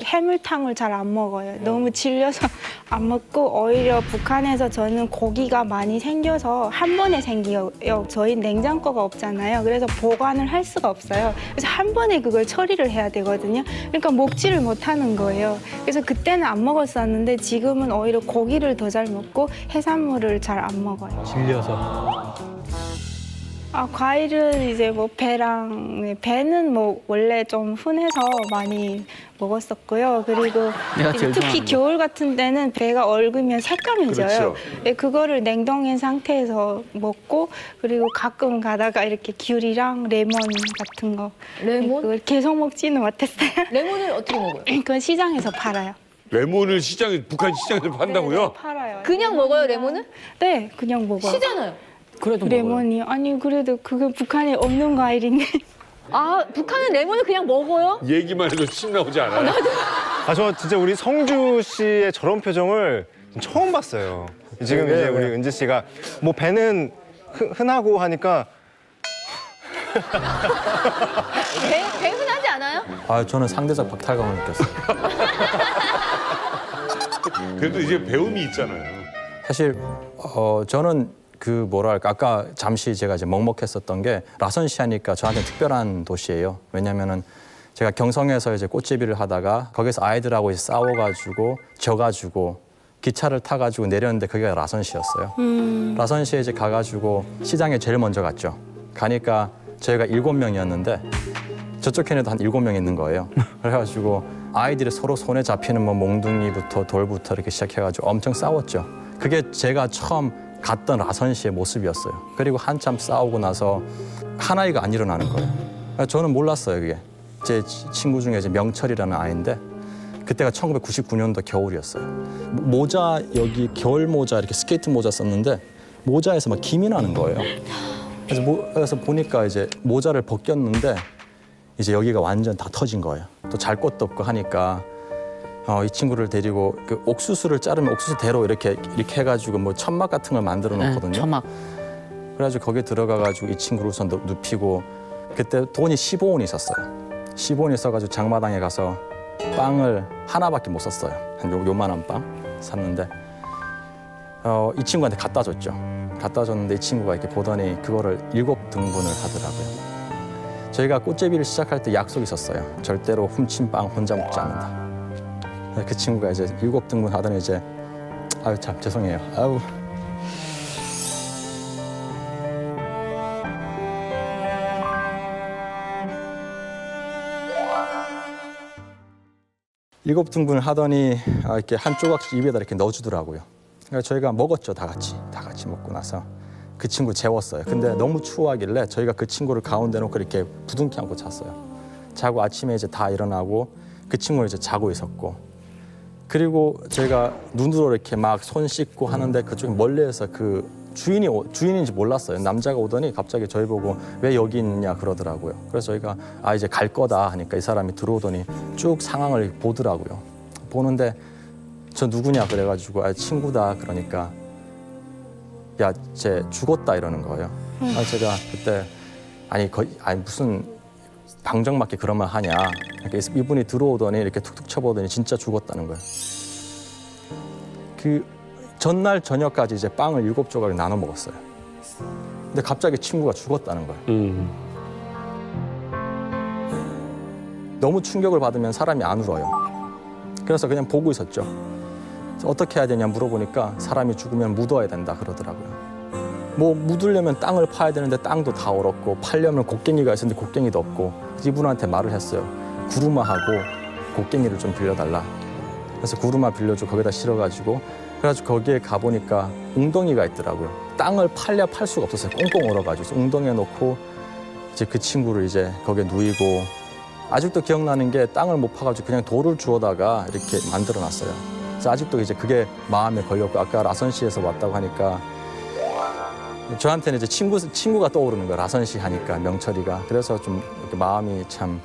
해물탕을 잘 안 먹어요. 너무 질려서 안 먹고 오히려 북한에서 저는 고기가 많이 생겨서 한 번에 생겨요. 저희 냉장고가 없잖아요. 그래서 보관을 할 수가 없어요. 그래서 한 번에 그걸 처리를 해야 되거든요. 그러니까 먹지를 못하는 거예요. 그래서 그때는 안 먹었었는데 지금은 오히려 고기를 더 잘 먹고 해산물을 잘 안 먹어요. 질려서. 과일은 이제 뭐 배는 뭐 원래 좀 흔해서 많이 먹었었고요. 그리고 내가 제일 특히 좋아하는 겨울 같은 때는 배가 얼으면 새까매져요. 그렇죠. 네, 그거를 냉동인 상태에서 먹고 그리고 가끔 가다가 이렇게 귤이랑 레몬 같은 거 레몬? 그걸 계속 먹지는 못했어요. 레몬을 어떻게 먹어요? 그건 시장에서 팔아요. 레몬을 북한 시장에서 판다고요? 팔아요. 그냥 먹어요, 레몬을? 네, 그냥 먹어요. 시잖아요. 그래도 레몬이 아니 그래도 그건 북한에 없는 과일인데. 아, 북한은 레몬을 그냥 먹어요? 얘기만 해도 침 나오지 않아요? 저 진짜 우리 성주 씨의 저런 표정을 처음 봤어요. 지금 이제 우리 은지 씨가 뭐 배는 흔하고 하니까 배 흔하지 않아요? 저는 상대적 박탈감을 느꼈어요. 그래도 이제 배움이 있잖아요. 사실 저는 그 뭐랄까 아까 잠시 제가 이제 먹먹했었던 게 라선시 하니까 저한테 특별한 도시예요. 왜냐면은 제가 경성에서 이제 꽃제비를 하다가 거기서 아이들하고 이제 싸워가지고 져가지고 기차를 타가지고 내렸는데 거기가 라선시였어요. 라선시에 이제 가가지고 시장에 제일 먼저 갔죠. 가니까 저희가 7명이었는데 저쪽 편에도 한 7명 있는 거예요. 그래가지고 아이들이 서로 손에 잡히는 뭐 몽둥이부터 돌부터 이렇게 시작해가지고 엄청 싸웠죠. 그게 제가 처음 갔던 라선시의 모습이었어요. 그리고 한참 싸우고 나서 하나이가 안 일어나는 거예요. 저는 몰랐어요, 그게. 제 친구 중에 이제 명철이라는 아이인데 그때가 1999년도 겨울이었어요. 모자 여기 겨울 모자 이렇게 스케이트 모자 썼는데 모자에서 막 김이 나는 거예요. 그래서 보니까 이제 모자를 벗겼는데 이제 여기가 완전 다 터진 거예요. 또 잘 것도 없고 하니까 이 친구를 데리고 그 옥수수를 자르면 옥수수대로 이렇게 해가지고 뭐 천막 같은 걸 만들어 놓거든요. 천막. 그래가지고 거기에 들어가가지고 이 친구를 우선 눕히고 그때 돈이 15원이 있었어요. 15원이 있어가지고 장마당에 가서 빵을 하나밖에 못 샀어요. 한 요만한 빵 샀는데 이 친구한테 갖다 줬죠. 갖다 줬는데 이 친구가 이렇게 보더니 그거를 7등분을 하더라고요. 저희가 꽃제비를 시작할 때 약속이 있었어요. 절대로 훔친 빵 혼자 먹지 않는다. 그 친구가 이제 7등분 하더니 이제 아유 참 죄송해요. 아우. 일곱 등분을 하더니 이렇게 한 조각씩 입에다 이렇게 넣어주더라고요. 그러니까 저희가 먹었죠, 다 같이 먹고 나서 그 친구 재웠어요. 근데 너무 추워하길래 저희가 그 친구를 가운데 놓고 이렇게 부둥켜 안고 잤어요. 자고 아침에 이제 다 일어나고 그 친구는 이제 자고 있었고 그리고 저희가 눈으로 이렇게 막 손 씻고 하는데 그쪽에 멀리에서 그 주인인지 몰랐어요. 남자가 오더니 갑자기 저희 보고 왜 여기 있냐 그러더라고요. 그래서 저희가 이제 갈 거다 하니까 이 사람이 들어오더니 쭉 상황을 보더라고요. 보는데 저 누구냐 그래가지고 친구다 그러니까 야, 쟤 죽었다 이러는 거예요. 제가 그때 아니 무슨 방정맞게 그런 말 하냐. 그러니까 이분이 들어오더니 이렇게 툭툭 쳐보더니 진짜 죽었다는 거예요. 그 전날 저녁까지 이제 빵을 7조각을 나눠 먹었어요. 근데 갑자기 친구가 죽었다는 거예요. 너무 충격을 받으면 사람이 안 울어요. 그래서 그냥 보고 있었죠. 그래서 어떻게 해야 되냐 물어보니까 사람이 죽으면 묻어야 된다 그러더라고요. 뭐 묻으려면 땅을 파야 되는데 땅도 다 얼었고 팔려면 곡괭이가 있었는데 곡괭이도 없고 이분한테 말을 했어요. 구루마하고 곡괭이를 좀 빌려달라. 그래서 구루마 빌려주고 거기다 실어가지고 그래가지고 거기에 가보니까 웅덩이가 있더라고요. 땅을 팔려 팔 수가 없었어요. 꽁꽁 얼어가지고 웅덩이에 놓고 이제 그 친구를 이제 거기에 누이고 아직도 기억나는 게 땅을 못 파가지고 그냥 돌을 주워다가 이렇게 만들어놨어요. 그래서 아직도 이제 그게 마음에 걸렸고 아까 라선시에서 왔다고 하니까 저한테는 이제 친구가 떠오르는 거예요. 라선시 하니까 명철이가. 그래서 좀 이렇게 마음이 참